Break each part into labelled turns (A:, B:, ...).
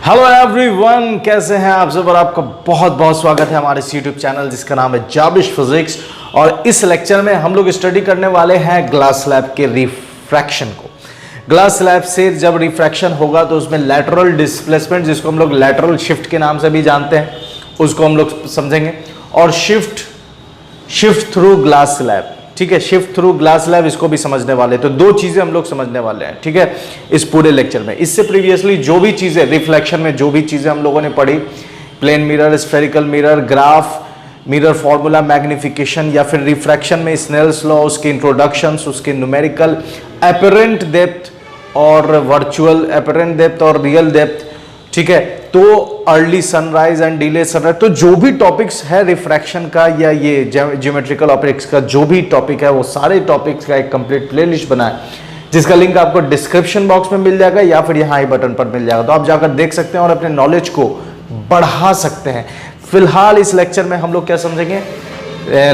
A: Hello everyone, कैसे हैं आप सब। और आपका बहुत बहुत स्वागत है हमारे इस यूट्यूब चैनल जिसका नाम है जाबिश फिजिक्स। और इस लेक्चर में हम लोग स्टडी करने वाले हैं ग्लास स्लैब के रिफ्रैक्शन को। ग्लास स्लैब से जब रिफ्रैक्शन होगा तो उसमें लैटरल डिस्प्लेसमेंट, जिसको हम लोग लैटरल शिफ्ट के नाम से भी जानते हैं, उसको हम लोग समझेंगे। और शिफ्ट थ्रू ग्लास स्लैब, ठीक है, शिफ्ट थ्रू ग्लास स्लैब, इसको भी समझने वाले। तो दो चीजें हम लोग समझने वाले हैं, ठीक है, इस पूरे लेक्चर में। इससे प्रीवियसली जो भी चीजें रिफ्लेक्शन में जो भी चीजें हम लोगों ने पढ़ी, plane mirror, spherical mirror, graph, mirror formula, magnification, या फिर रिफ्रैक्शन में स्नेल्स लॉ, उसके इंट्रोडक्शंस, उसके न्यूमेरिकल, एपरेंट डेप्थ और वर्चुअल एपरेंट डेप्थ और रियल डेप्थ, ठीक है, तो early sunrise and delay sunrise, तो जो भी टॉपिक्स है रिफ्रैक्शन का या ये ज्योमेट्रिकल ऑप्टिक्स का जो भी टॉपिक है, वो सारे टॉपिक्स का एक कंप्लीट प्लेलिस्ट बना है, जिसका लिंक आपको डिस्क्रिप्शन बॉक्स में मिल जाएगा या फिर यहाँ आई बटन पर मिल जाएगा। तो आप जाकर देख सकते हैं और अपने नॉलेज को बढ़ा सकते हैं। फिलहाल इस लेक्चर में हम लोग क्या समझेंगे,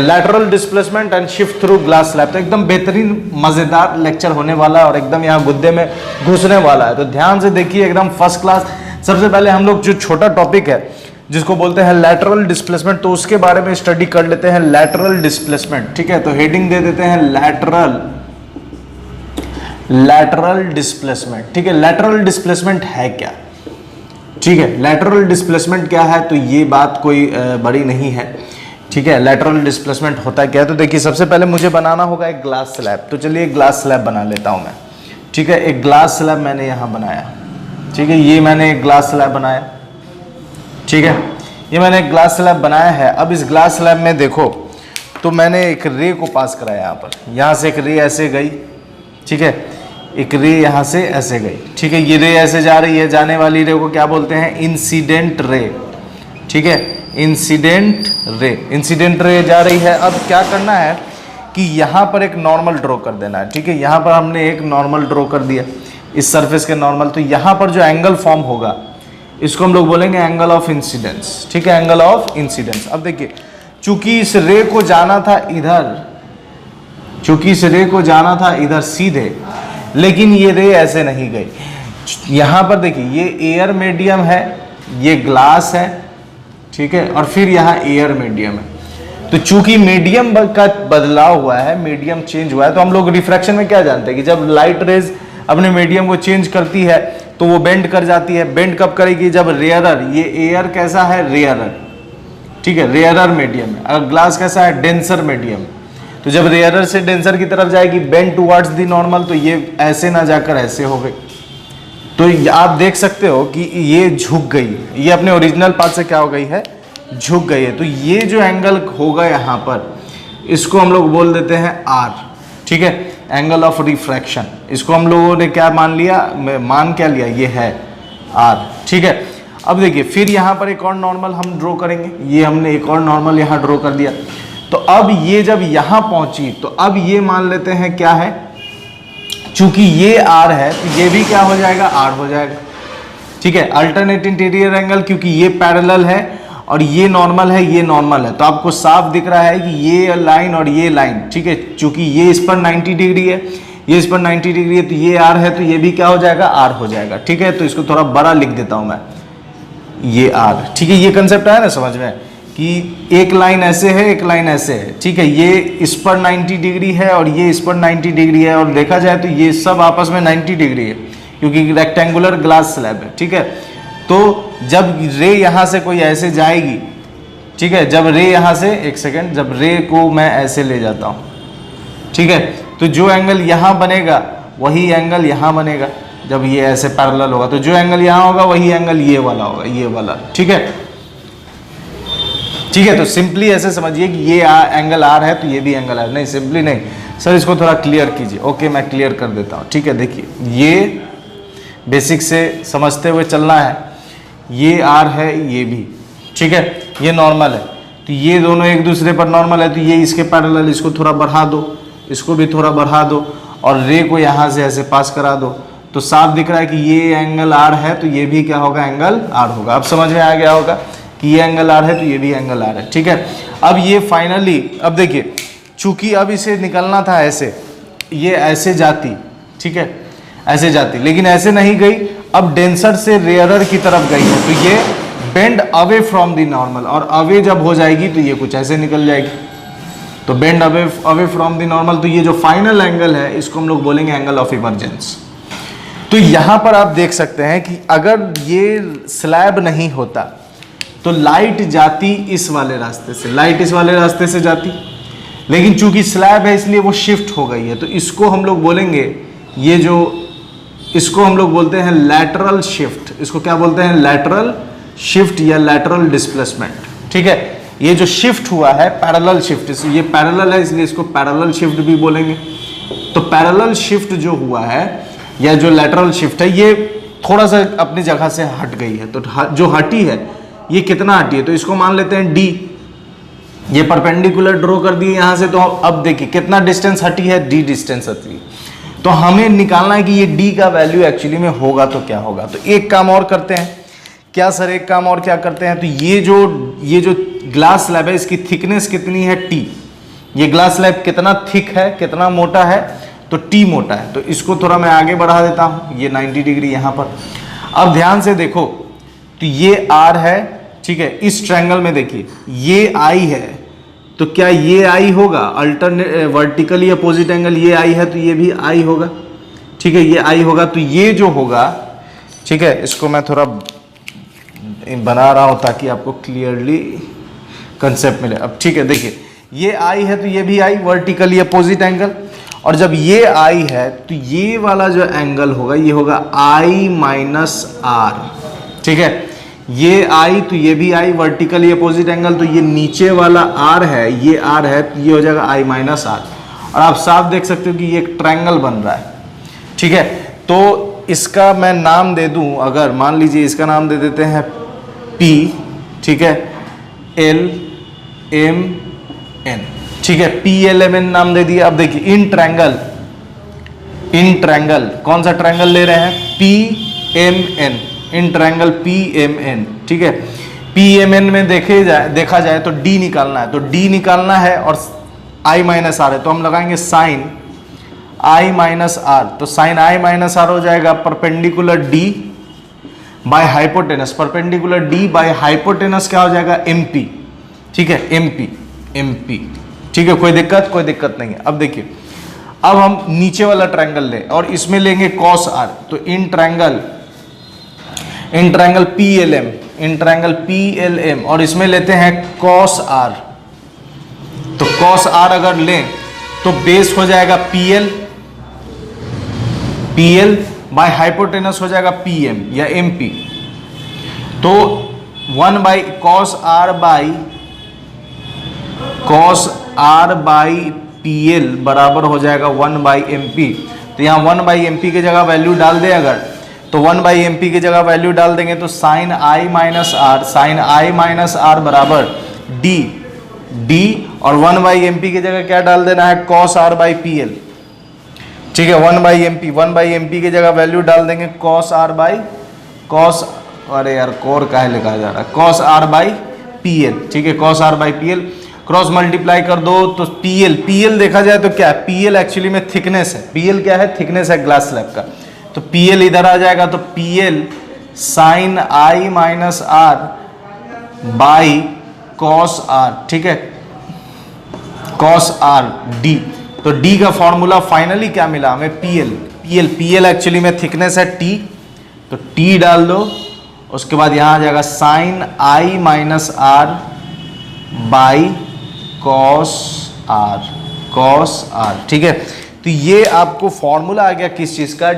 A: lateral displacement and shift through glass slab. तो एकदम बेहतरीन मजेदार लेक्चर होने वाला है और एकदम यहाँ गुद्दे में घुसने वाला है, तो ध्यान से देखिए, एकदम फर्स्ट क्लास। सबसे पहले हम लोग जो छोटा टॉपिक है जिसको बोलते हैं लैटरल डिस्प्लेसमेंट, तो उसके बारे में स्टडी कर लेते हैं। लैटरल डिस्प्लेसमेंट, ठीक है, तो हेडिंग दे देते हैं लैटरल डिस्प्लेसमेंट, ठीक है। लैटरल डिस्प्लेसमेंट है क्या, ठीक है, लैटरल डिस्प्लेसमेंट क्या है, तो ये बात कोई बड़ी नहीं है, ठीक है। लैटरल डिस्प्लेसमेंट होता क्या है, तो देखिए सबसे पहले मुझे बनाना होगा एक ग्लास स्लैब। तो चलिए एक ग्लास स्लैब बना लेता हूं मैं, ठीक है। एक ग्लास स्लैब मैंने यहां बनाया, ठीक है, ये मैंने एक ग्लास स्लैब बनाया, ठीक है, ये मैंने एक ग्लास स्लैब बनाया है। अब इस ग्लास स्लैब में देखो, तो मैंने एक रे को पास कराया यहाँ पर, यहाँ से एक रे ऐसे गई, ठीक है, एक रे यहाँ से ऐसे गई, ठीक है, ये रे ऐसे जा रही है, जाने वाली रे को क्या बोलते हैं, इंसिडेंट रे, ठीक है, इंसिडेंट रे जा रही है। अब क्या करना है कि यहाँ पर एक नॉर्मल ड्रॉ कर देना है, ठीक है, यहाँ पर हमने एक नॉर्मल ड्रॉ कर दिया, इस सरफेस के नॉर्मल। तो यहाँ पर जो एंगल फॉर्म होगा इसको हम लोग बोलेंगे एंगल ऑफ इंसिडेंस, ठीक है, एंगल ऑफ इंसिडेंस। अब देखिए, चूंकि इस रे को जाना था इधर, सीधे, लेकिन ये रे ऐसे नहीं गई। यहाँ पर देखिए, ये एयर मीडियम है, ये ग्लास है, ठीक है, और फिर यहाँ एयर मीडियम है। तो चूंकि मीडियम का बदलाव हुआ है, मीडियम चेंज हुआ है, तो हम लोग रिफ्रैक्शन में क्या जानते हैं कि जब लाइट रेज अपने मीडियम को चेंज करती है तो वो बेंड कर जाती है। बेंड कब करेगी, जब रेयरर, ये एयर कैसा है, रेयरर, ठीक है, रेयरर मीडियम है। अगर ग्लास कैसा है, डेंसर मीडियम, तो जब रेयरर से डेंसर की तरफ जाएगी, बेंड टुवर्ड्स द नॉर्मल, तो ये ऐसे ना जाकर ऐसे हो गई। तो आप देख सकते हो कि ये झुक गई, ये अपने ओरिजिनल पार्ट से क्या हो गई है, झुक गई है। तो ये जो एंगल होगा यहाँ पर, इसको हम लोग बोल देते हैं आर, ठीक है, एंगल ऑफ रिफ्रैक्शन। इसको हम लोगों ने क्या मान लिया, मान क्या लिया, ये है आर, ठीक है। अब देखिए, फिर यहाँ पर एक और नॉर्मल हम ड्रॉ करेंगे, ये हमने एक और नॉर्मल यहाँ ड्रॉ कर दिया। तो अब ये जब यहाँ पहुंची, तो अब ये मान लेते हैं क्या है, चूंकि ये आर है तो ये भी क्या हो जाएगा, आर हो जाएगा, ठीक है। अल्टरनेट इंटीरियर एंगल, क्योंकि ये पैरेलल है और ये नॉर्मल है, ये नॉर्मल है, तो आपको साफ दिख रहा है कि ये लाइन और ये लाइन, ठीक है, चूंकि ये इस पर 90 डिग्री है, ये इस पर 90 डिग्री है, तो ये आर है, तो ये भी क्या हो जाएगा, आर हो जाएगा, ठीक है। तो इसको थोड़ा बड़ा लिख देता हूं मैं, ये आर, ठीक है। ये कंसेप्ट आया ना समझ में कि एक लाइन ऐसे है, एक लाइन ऐसे है, ठीक है, ये इस पर 90 डिग्री है और ये इस पर 90 डिग्री है, और देखा जाए तो ये सब आपस में 90 डिग्री है, क्योंकि रेक्टेंगुलर ग्लास स्लैब है, ठीक है। तो जब रे यहाँ से कोई ऐसे जाएगी, ठीक है, जब रे यहाँ से, एक सेकेंड, जब रे को मैं ऐसे ले जाता हूँ, ठीक है, तो जो एंगल यहाँ बनेगा वही एंगल यहाँ बनेगा। जब ये ऐसे पैरेलल होगा तो जो एंगल यहाँ होगा वही एंगल ये वाला होगा, ये वाला, ठीक है, ठीक है। तो सिंपली ऐसे समझिए कि ये एंगल आर है तो ये भी एंगल आर, नहीं सिंपली नहीं सर, इसको थोड़ा क्लियर कीजिए। ओके, मैं क्लियर कर देता हूँ, ठीक है। देखिए, ये बेसिक से समझते हुए चलना है, ये आर है, ये भी, ठीक है, ये नॉर्मल है, तो ये दोनों एक दूसरे पर नॉर्मल है, तो ये इसके पैरेलल, इसको थोड़ा बढ़ा दो, इसको भी थोड़ा बढ़ा दो, और रे को यहाँ से ऐसे पास करा दो, तो साफ दिख रहा है कि ये एंगल आर है, तो ये भी क्या होगा, एंगल आर होगा। अब समझ में आ गया होगा कि ये एंगल आर है तो ये भी एंगल आर है, ठीक है। अब ये फाइनली, अब देखिए, चूंकि अब इसे निकलना था ऐसे, ये ऐसे जाती, ठीक है, ऐसे जाती, लेकिन ऐसे नहीं गई, अब डेंसर से रेयरर की तरफ गई है तो ये bend away from the normal, और अवे जब हो जाएगी तो ये कुछ ऐसे निकल जाएगी। तो bend away from the normal, तो ये जो फाइनल एंगल है इसको हम लोग बोलेंगे एंगल ऑफ इमरजेंस। तो यहां पर आप देख सकते हैं कि अगर ये स्लैब नहीं होता तो लाइट जाती इस वाले रास्ते से, लाइट इस वाले रास्ते से जाती, लेकिन चूंकि स्लैब है इसलिए वो शिफ्ट हो गई है। तो इसको हम लोग बोलेंगे, ये जो इसको हम लोग बोलते हैं लैटरल शिफ्ट। इसको क्या बोलते हैं? लैटरल शिफ्ट या लैटरल डिस्प्लेसमेंट। ठीक है, ये जो शिफ्ट हुआ है पैरेलल शिफ्ट, ये पैरेलल है इसलिए इसको पैरेलल शिफ्ट भी बोलेंगे। तो पैरेलल शिफ्ट जो हुआ है या जो लैटरल शिफ्ट है ये थोड़ा सा अपनी जगह से हट गई है। तो जो हटी है ये कितना हटी है? तो इसको मान लेते हैं डी। ये परपेंडिकुलर ड्रॉ कर दिए यहां से, तो अब देखिए कितना डिस्टेंस हटी है, डी डिस्टेंस हटी। तो हमें निकालना है कि ये डी का वैल्यू एक्चुअली में होगा तो क्या होगा। तो एक काम और करते हैं। क्या सर? एक काम और क्या करते हैं? तो ये जो ग्लास स्लैब है इसकी थिकनेस कितनी है? टी। ये ग्लास स्लैब कितना थिक है, कितना मोटा है? तो टी मोटा है। तो इसको थोड़ा मैं आगे बढ़ा देता हूं, ये 90 डिग्री यहां पर। अब ध्यान से देखो, तो ये आर है, ठीक है। इस ट्रायंगल में देखिए ये आई है, तो क्या ये आई होगा? अल्टरनेट वर्टिकली अपोजिट एंगल ये आई है तो ये भी आई होगा, ठीक है, ये आई होगा। तो ये जो होगा, ठीक है, इसको मैं थोड़ा बना रहा हूं ताकि आपको क्लियरली कंसेप्ट मिले। अब ठीक है, देखिए ये आई है तो ये भी आई, वर्टिकली अपोजिट एंगल। और जब ये आई है तो ये वाला जो एंगल होगा ये होगा आई माइनस आर, ठीक है। ये आई तो ये भी आई, वर्टिकली अपोजिट एंगल। तो ये नीचे वाला आर है, ये आर है, तो ये हो जाएगा आई माइनस आर। और आप साफ देख सकते हो कि ये एक ट्रायंगल बन रहा है, ठीक है। तो इसका मैं नाम दे दूं, अगर मान लीजिए इसका नाम दे देते हैं पी, ठीक है, एल एम एन, ठीक है, पी एल एम एन नाम दे दिया। अब देखिए इन ट्रायंगल कौन सा ट्रायंगल ले रहे हैं? P M N, in triangle P M N, ठीक है। पी एम एन में देखा जाए तो डी निकालना है, तो डी निकालना है और आई माइनस आर है, तो हम लगाएंगे साइन आई माइनस आर। तो साइन आई माइनस आर हो जाएगा perpendicular D by hypotenuse, perpendicular D by hypotenuse क्या हो जाएगा? एमपी, ठीक है, एमपी एमपी, ठीक है। कोई दिक्कत नहीं है। अब देखिए, अब हम नीचे वाला ट्रायंगल ले और इसमें लेंगे कॉस आर। तो in triangle P L M, in triangle P L M, और इसमें लेते हैं कॉस आर। तो कॉस आर अगर लें तो बेस हो जाएगा पीएल, पीएल बाय हाइपोटेनस हो जाएगा पीएम या एमपी। तो 1 by cos R by PL बराबर हो जाएगा 1 बाई एमपी। तो यहाँ 1 बाई एमपी की जगह वैल्यू डाल दे अगर, तो 1 बाई एमपी की जगह वैल्यू डाल देंगे तो साइन आई माइनस आर बराबर डी, और 1 बाई एमपी की जगह क्या डाल देना है? Cos R by P L, ठीक है। 1 बाई एमपी की जगह वैल्यू डाल देंगे कॉस आर बाई अरे यार कोर काहे लिखा जा रहा है? Cos R by P L, ठीक है, cos R by P L. Cross multiply कर दो तो पीएल देखा जाए तो क्या है? पीएल एक्चुअली में थिकनेस है, पीएल क्या है? थिकनेस है ग्लास स्लैब का। तो पीएल इधर आ जाएगा, तो PL sine I minus R by cos R, ठीक है, कॉस आर डी। तो डी का फॉर्मूला फाइनली क्या मिला हमें? पीएल एक्चुअली में थिकनेस है टी, तो टी डाल दो। उसके बाद यहां आ जाएगा sine I minus R by cos R, ठीक है। तो ये आपको फॉर्मूला आ गया किस चीज का?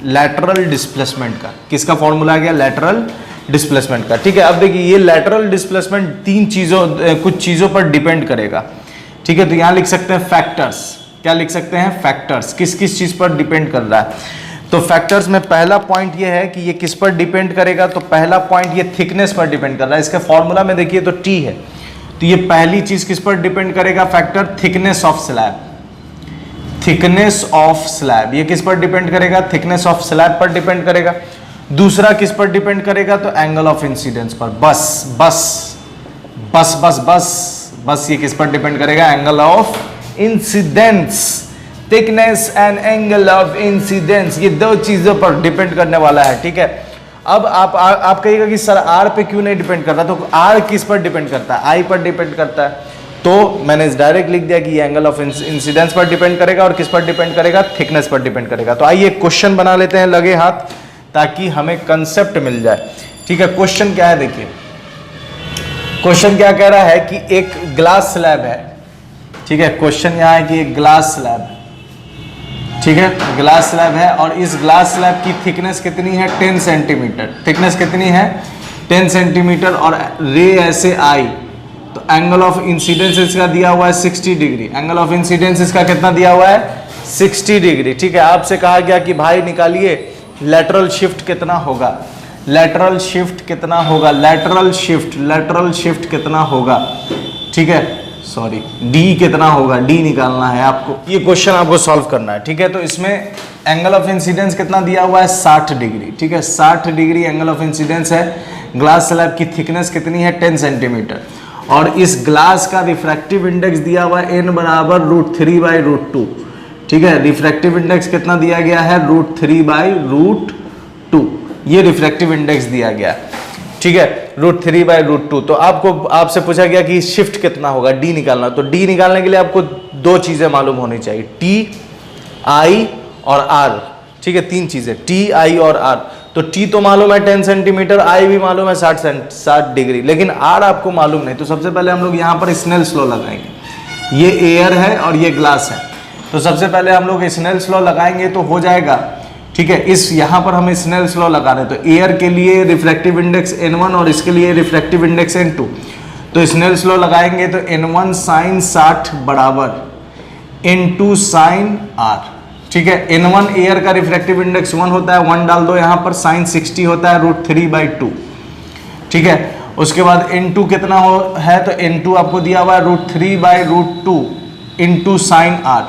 A: लैटरल डिस्प्लेसमेंट का। किसका फॉर्मूला आ गया? लैटरल डिस्प्लेसमेंट का, ठीक है। अब देखिए ये लैटरल डिस्प्लेसमेंट कुछ चीजों पर डिपेंड करेगा, ठीक है। तो यहां लिख सकते हैं फैक्टर्स। क्या लिख सकते हैं? फैक्टर्स। किस किस चीज पर डिपेंड कर रहा है? तो फैक्टर्स में पहला पॉइंट ये है कि ये किस पर डिपेंड करेगा? तो पहला पॉइंट ये थिकनेस पर डिपेंड कर रहा है। इसके फॉर्मूला में देखिए तो टी है, तो ये पहली चीज किस पर डिपेंड करेगा? Factor thickness of slab, thickness of slab. ये किस पर डिपेंड करेगा? थिकनेस ऑफ स्लैब पर डिपेंड करेगा। दूसरा किस पर डिपेंड करेगा? तो एंगल ऑफ इंसिडेंस पर। बस ये किस पर डिपेंड करेगा? Angle of incidence thickness and angle of incidence, ये दो चीजों पर डिपेंड करने वाला है, ठीक है। अब आप कहिएगा कि सर आर पे क्यों नहीं डिपेंड करता, तो आर किस पर डिपेंड करता है, आई पर डिपेंड करता है। तो मैंने डायरेक्ट लिख दिया कि ये एंगल ऑफ इंसिडेंस पर डिपेंड करेगा और किस पर डिपेंड करेगा, थिकनेस पर डिपेंड करेगा। तो आइए क्वेश्चन बना लेते हैं लगे हाथ, ताकि हमें कंसेप्ट मिल जाए, ठीक है। क्वेश्चन क्या है, देखिए क्वेश्चन क्या कह रहा है कि एक ग्लास स्लैब है, ठीक है। क्वेश्चन यहाँ है कि एक ग्लास स्लैब, ठीक है, ग्लास स्लैब है और इस ग्लास स्लैब की थिकनेस कितनी है, 10 सेंटीमीटर। थिकनेस कितनी है, 10 सेंटीमीटर और रे ऐसे आई, तो एंगल ऑफ इंसिडेंस इसका दिया हुआ है 60 डिग्री। एंगल ऑफ इंसिडेंस इसका कितना दिया हुआ है, 60 डिग्री, ठीक है। आपसे कहा गया कि भाई निकालिए लेटरल शिफ्ट कितना होगा, लेटरल शिफ्ट कितना होगा, लेटरल शिफ्ट कितना होगा, ठीक है, सॉरी डी कितना होगा, डी निकालना है आपको, ये क्वेश्चन आपको सॉल्व करना है, ठीक है। तो इसमें एंगल ऑफ इंसिडेंस कितना दिया हुआ है, 60 डिग्री, ठीक है, 60 डिग्री एंगल ऑफ इंसिडेंस है। ग्लास स्लैब की थिकनेस कितनी है, 10 सेंटीमीटर और इस ग्लास का रिफ्रैक्टिव इंडेक्स दिया हुआ है n बराबर √3/√2, ठीक है। रिफ्रैक्टिव इंडेक्स कितना दिया गया है, √3/√2, ये रिफ्रैक्टिव इंडेक्स दिया गया, ठीक है, √3/√2। तो आपसे पूछा गया कि शिफ्ट कितना होगा, डी निकालना। तो डी निकालने के लिए आपको दो चीजें मालूम होनी चाहिए, टी, आई और आर, ठीक है, तीन चीजें, टी, आई और आर। तो टी तो मालूम है 10 सेंटीमीटर, आई भी मालूम है 60 डिग्री, लेकिन आर आपको मालूम नहीं। तो सबसे पहले हम लोग यहाँ पर स्नेल्स लॉ लगाएंगे, ये एयर है और ये ग्लास है, तो सबसे पहले हम लोग स्नेल्स लॉ लगाएंगे तो हो जाएगा, ठीक है। इस यहाँ पर हम स्नेल्स लॉ लगा रहे हैं, तो एयर के लिए रिफ्रैक्टिव इंडेक्स n1 और इसके लिए रिफ्रैक्टिव इंडेक्स n2। तो स्नेल्स लॉ लगाएंगे तो n1 sin 60 बराबर n2 sin r, ठीक है। n1 एयर का रिफ्रैक्टिव इंडेक्स 1 होता है, 1 डाल दो यहाँ पर, sin 60 होता है √3/2, ठीक है। उसके बाद n2 कितना है, तो n2 आपको दिया हुआ है √3/√2 इंटू sin r,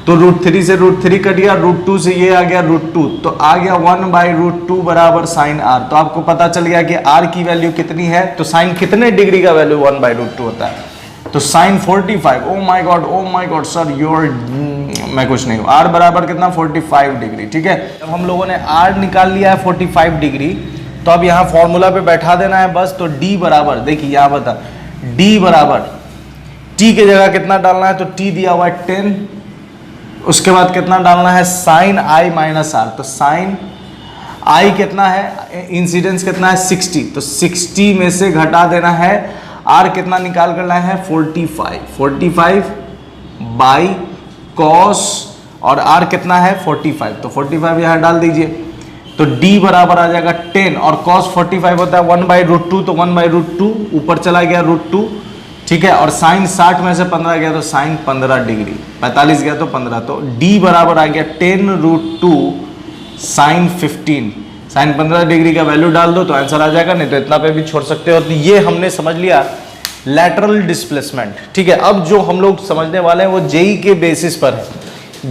A: तो √3 से √3 कट गया, √2 से ये आ गया √2, तो आ गया 1/√2 बराबर sin r। तो आपको पता चल गया कि r की वैल्यू कितनी है, तो sin कितने डिग्री का वैल्यू 1/√2 होता है, तो sin 45। Oh my God sir your, मैं कुछ नहीं हूँ। r बराबर कितना, 45 डिग्री, ठीक है। जब हम लोगों ने r निकाल लिया है 45 डिग्री, तो अब यहाँ फॉर्मूला पे बैठा देना है बस। तो d बराबर, देखिए यहाँ बता, d बराबर t की जगह कितना डालना है, तो t दिया हुआ है 10, उसके बाद कितना डालना है, sin i माइनस r, तो sin i कितना है, इंसिडेंस कितना है 60, तो 60 में से घटा देना है, r कितना निकाल करना है 45 बाई cos, और r कितना है 45, तो 45 यहाँ डाल दीजिए, तो d बराबर आ जाएगा 10 और cos 45 होता है 1/√2, तो 1/√2 ऊपर चला गया √2, ठीक है। और साइन 60 में से 15 गया तो साइन 15 डिग्री, 45 गया तो 15, तो d बराबर आ गया 10√2 साइन 15, साइन 15 डिग्री का वैल्यू डाल दो तो आंसर आ जाएगा, नहीं तो इतना पे भी छोड़ सकते हो। तो ये हमने समझ लिया लैटरल डिस्प्लेसमेंट, ठीक है। अब जो हम लोग समझने वाले हैं वो जेई के बेसिस पर है,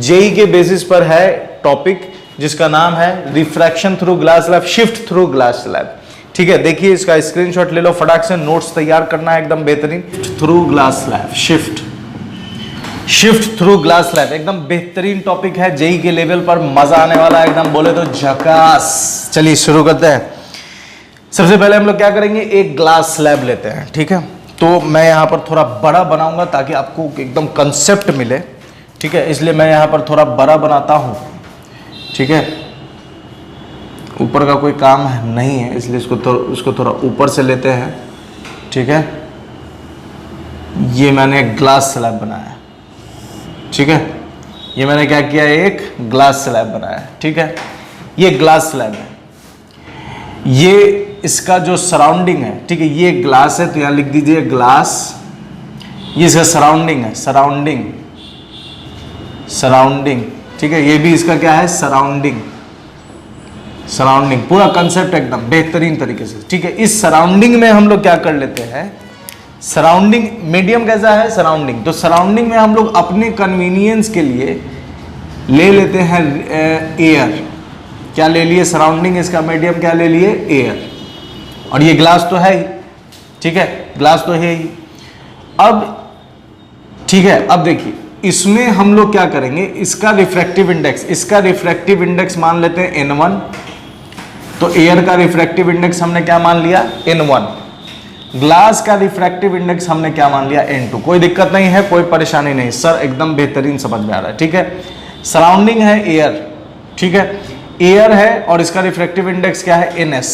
A: जेई के बेसिस पर है टॉपिक जिसका नाम है refraction through glass slab, shift through glass slab, ठीक है। देखिए इसका स्क्रीनशॉट ले लो, फटाक से नोट्स तैयार करना है एकदम बेहतरीन। Through glass slab, shift through glass slab एकदम बेहतरीन टॉपिक है, जेई के लेवल पर मजा आने वाला है एकदम, बोले तो झकास। चलिए शुरू करते हैं। सबसे पहले हम लोग क्या करेंगे, एक ग्लास स्लैब लेते हैं, ठीक है। तो मैं यहाँ पर थोड़ा बड़ा बनाऊंगा ताकि आपको एकदम कंसेप्ट मिले, ठीक है, इसलिए मैं यहाँ पर थोड़ा बड़ा बनाता हूँ, ठीक है। ऊपर का कोई काम नहीं है इसलिए उसको थोड़ा ऊपर से लेते हैं, ठीक है। ये मैंने एक ग्लास स्लैब बनाया, ठीक है। ये मैंने क्या किया, एक ग्लास स्लैब बनाया, ठीक है। ये ग्लास स्लैब है, ये इसका जो सराउंडिंग है, ठीक है, ये ग्लास है तो यहाँ लिख दीजिए ग्लास, ये इसका सराउंडिंग है, सराउंडिंग, ठीक है। ये भी इसका क्या है, सराउंडिंग, पूरा कंसेप्ट एकदम बेहतरीन तरीके से, ठीक है। इस सराउंडिंग में हम लोग क्या कर लेते हैं, सराउंडिंग मीडियम कैसा है, सराउंडिंग, तो सराउंडिंग में हम लोग अपने कन्वीनियंस के लिए ले लेते हैं एयर, क्या ले लिए, सराउंडिंग इसका मीडियम क्या ले लिए, एयर, और ये ग्लास तो है ही, ठीक है, ग्लास तो है ही। अब ठीक है, अब देखिए इसमें हम लोग क्या करेंगे, इसका रिफ्रैक्टिव इंडेक्स मान लेते हैं n1। तो एयर का रिफ्रैक्टिव इंडेक्स हमने क्या मान लिया, n1। ग्लास का रिफ्रैक्टिव इंडेक्स हमने क्या मान लिया, n2। कोई दिक्कत नहीं है, कोई परेशानी नहीं सर, एकदम बेहतरीन समझ में आ रहा है, ठीक है। सराउंडिंग है एयर, ठीक है, एयर है और इसका रिफ्रैक्टिव इंडेक्स क्या है, ns,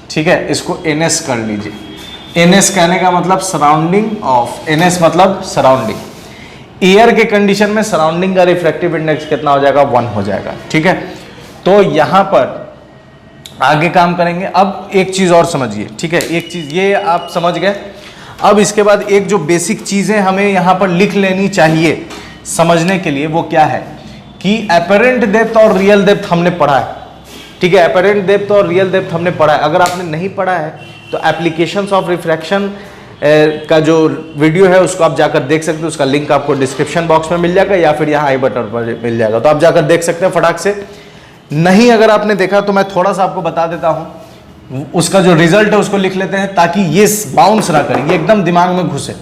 A: ठीक है। इसको ns कर लीजिए। ns कहने का मतलब सराउंडिंग ऑफ, ns मतलब सराउंडिंग। एयर के कंडीशन में सराउंडिंग का रिफ्रैक्टिव इंडेक्स कितना हो जाएगा, 1 हो जाएगा, ठीक है। तो यहां पर आगे काम करेंगे। अब एक चीज और समझिए, ठीक है, एक चीज ये आप समझ गए। अब इसके बाद एक जो बेसिक चीजें हमें यहां पर लिख लेनी चाहिए समझने के लिए, वो क्या है कि एपरेंट डेप्थ और रियल डेप्थ हमने पढ़ा है, ठीक है। एपरेंट डेप्थ और रियल डेप्थ हमने पढ़ा है। अगर आपने नहीं पढ़ा है तो एप्लीकेशंस ऑफ रिफ्रैक्शन का जो वीडियो है उसको आप जाकर देख सकते हो। उसका लिंक आपको डिस्क्रिप्शन बॉक्स में मिल जाएगा या फिर यहाँ आई बटन पर मिल जाएगा, तो आप जाकर देख सकते हैं फटाक से। नहीं अगर आपने देखा तो मैं थोड़ा सा आपको बता देता हूँ, उसका जो रिजल्ट है उसको लिख लेते हैं ताकि ये बाउंस ना करे, ये एकदम दिमाग में घुसे,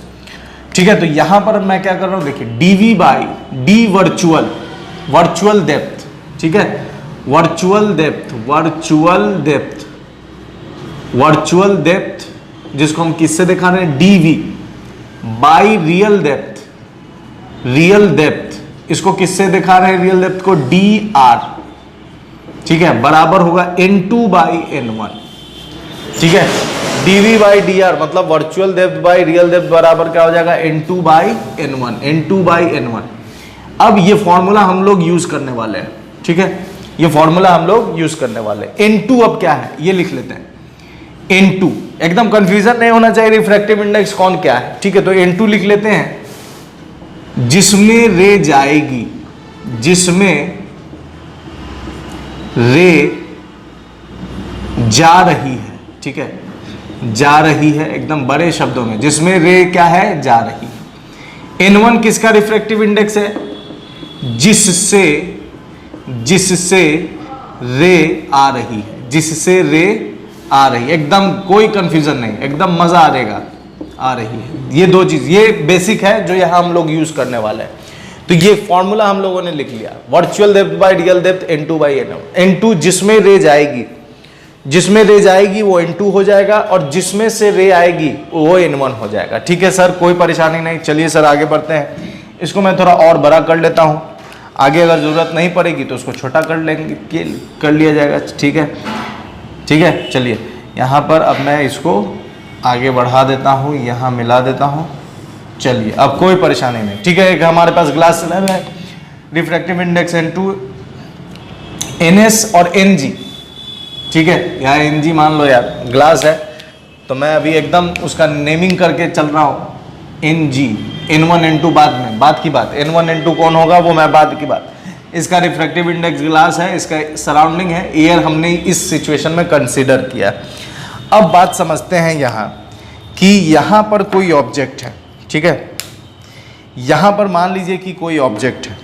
A: ठीक है। तो यहां पर मैं क्या कर रहा हूं, देखिए dv by D virtual depth, ठीक है, वर्चुअल डेप्थ जिसको हम किससे दिखा रहे हैं, dv बाई रियल डेप्थ, इसको किससे दिखा रहे हैं, रियल डेप्थ को dr, ठीक है, बराबर होगा n2 बाई n1, ठीक है। dv बाई dr मतलब virtual depth by real depth बराबर क्या हो जाएगा, n2 बाई n1। अब ये फॉर्मूला हम लोग यूज करने वाले हैं, ठीक है, ये फॉर्मूला हम लोग यूज करने वाले हैं। n2 अब क्या है ये लिख लेते हैं, n2 एकदम कंफ्यूजन नहीं होना चाहिए रिफ्रैक्टिव इंडेक्स कौन क्या है, ठीक है। तो n2 लिख लेते हैं, जिसमें रे जाएगी, जिसमें रे जा रही है, ठीक है, जा रही है एकदम बड़े शब्दों में, जिसमें रे क्या है, जा रही है। n1 किसका रिफ्रैक्टिव इंडेक्स है, जिससे रे आ रही है, जिससे रे आ रही है, एकदम कोई कंफ्यूजन नहीं, एकदम मजा आ रही है। ये दो चीज, ये बेसिक है जो यहां हम लोग यूज करने वाले हैं। तो ये फॉर्मूला हम लोगों ने लिख लिया, virtual depth by real depth n2 by n2, जिसमें रे जाएगी वो n2 हो जाएगा और जिसमें से रे आएगी वो n1 हो जाएगा, ठीक है सर, कोई परेशानी नहीं। चलिए सर आगे बढ़ते हैं। इसको मैं थोड़ा और बड़ा कर लेता हूं, आगे अगर जरूरत नहीं पड़ेगी तो उसको छोटा कर लिया जाएगा, ठीक है। चलिए यहाँ पर अब मैं इसको आगे बढ़ा देता हूँ, यहाँ मिला देता हूँ। चलिए अब कोई परेशानी नहीं, ठीक है। एक हमारे पास ग्लास स्लैब है, रिफ्रैक्टिव इंडेक्स n2, ns और ng, ठीक है, यहाँ ng मान लो यार, ग्लास है तो मैं अभी एकदम उसका नेमिंग करके चल रहा हूँ, ng, n1 n2 बाद की बात, n1 n2 कौन होगा वो मैं बाद की बात। इसका रिफ्रैक्टिव इंडेक्स ग्लास है, इसका सराउंडिंग है एयर, हमने इस सिचुएशन में कंसीडर किया। अब बात समझते हैं यहाँ कि यहाँ पर कोई ऑब्जेक्ट है, ठीक है, यहाँ पर मान लीजिए कि कोई ऑब्जेक्ट है,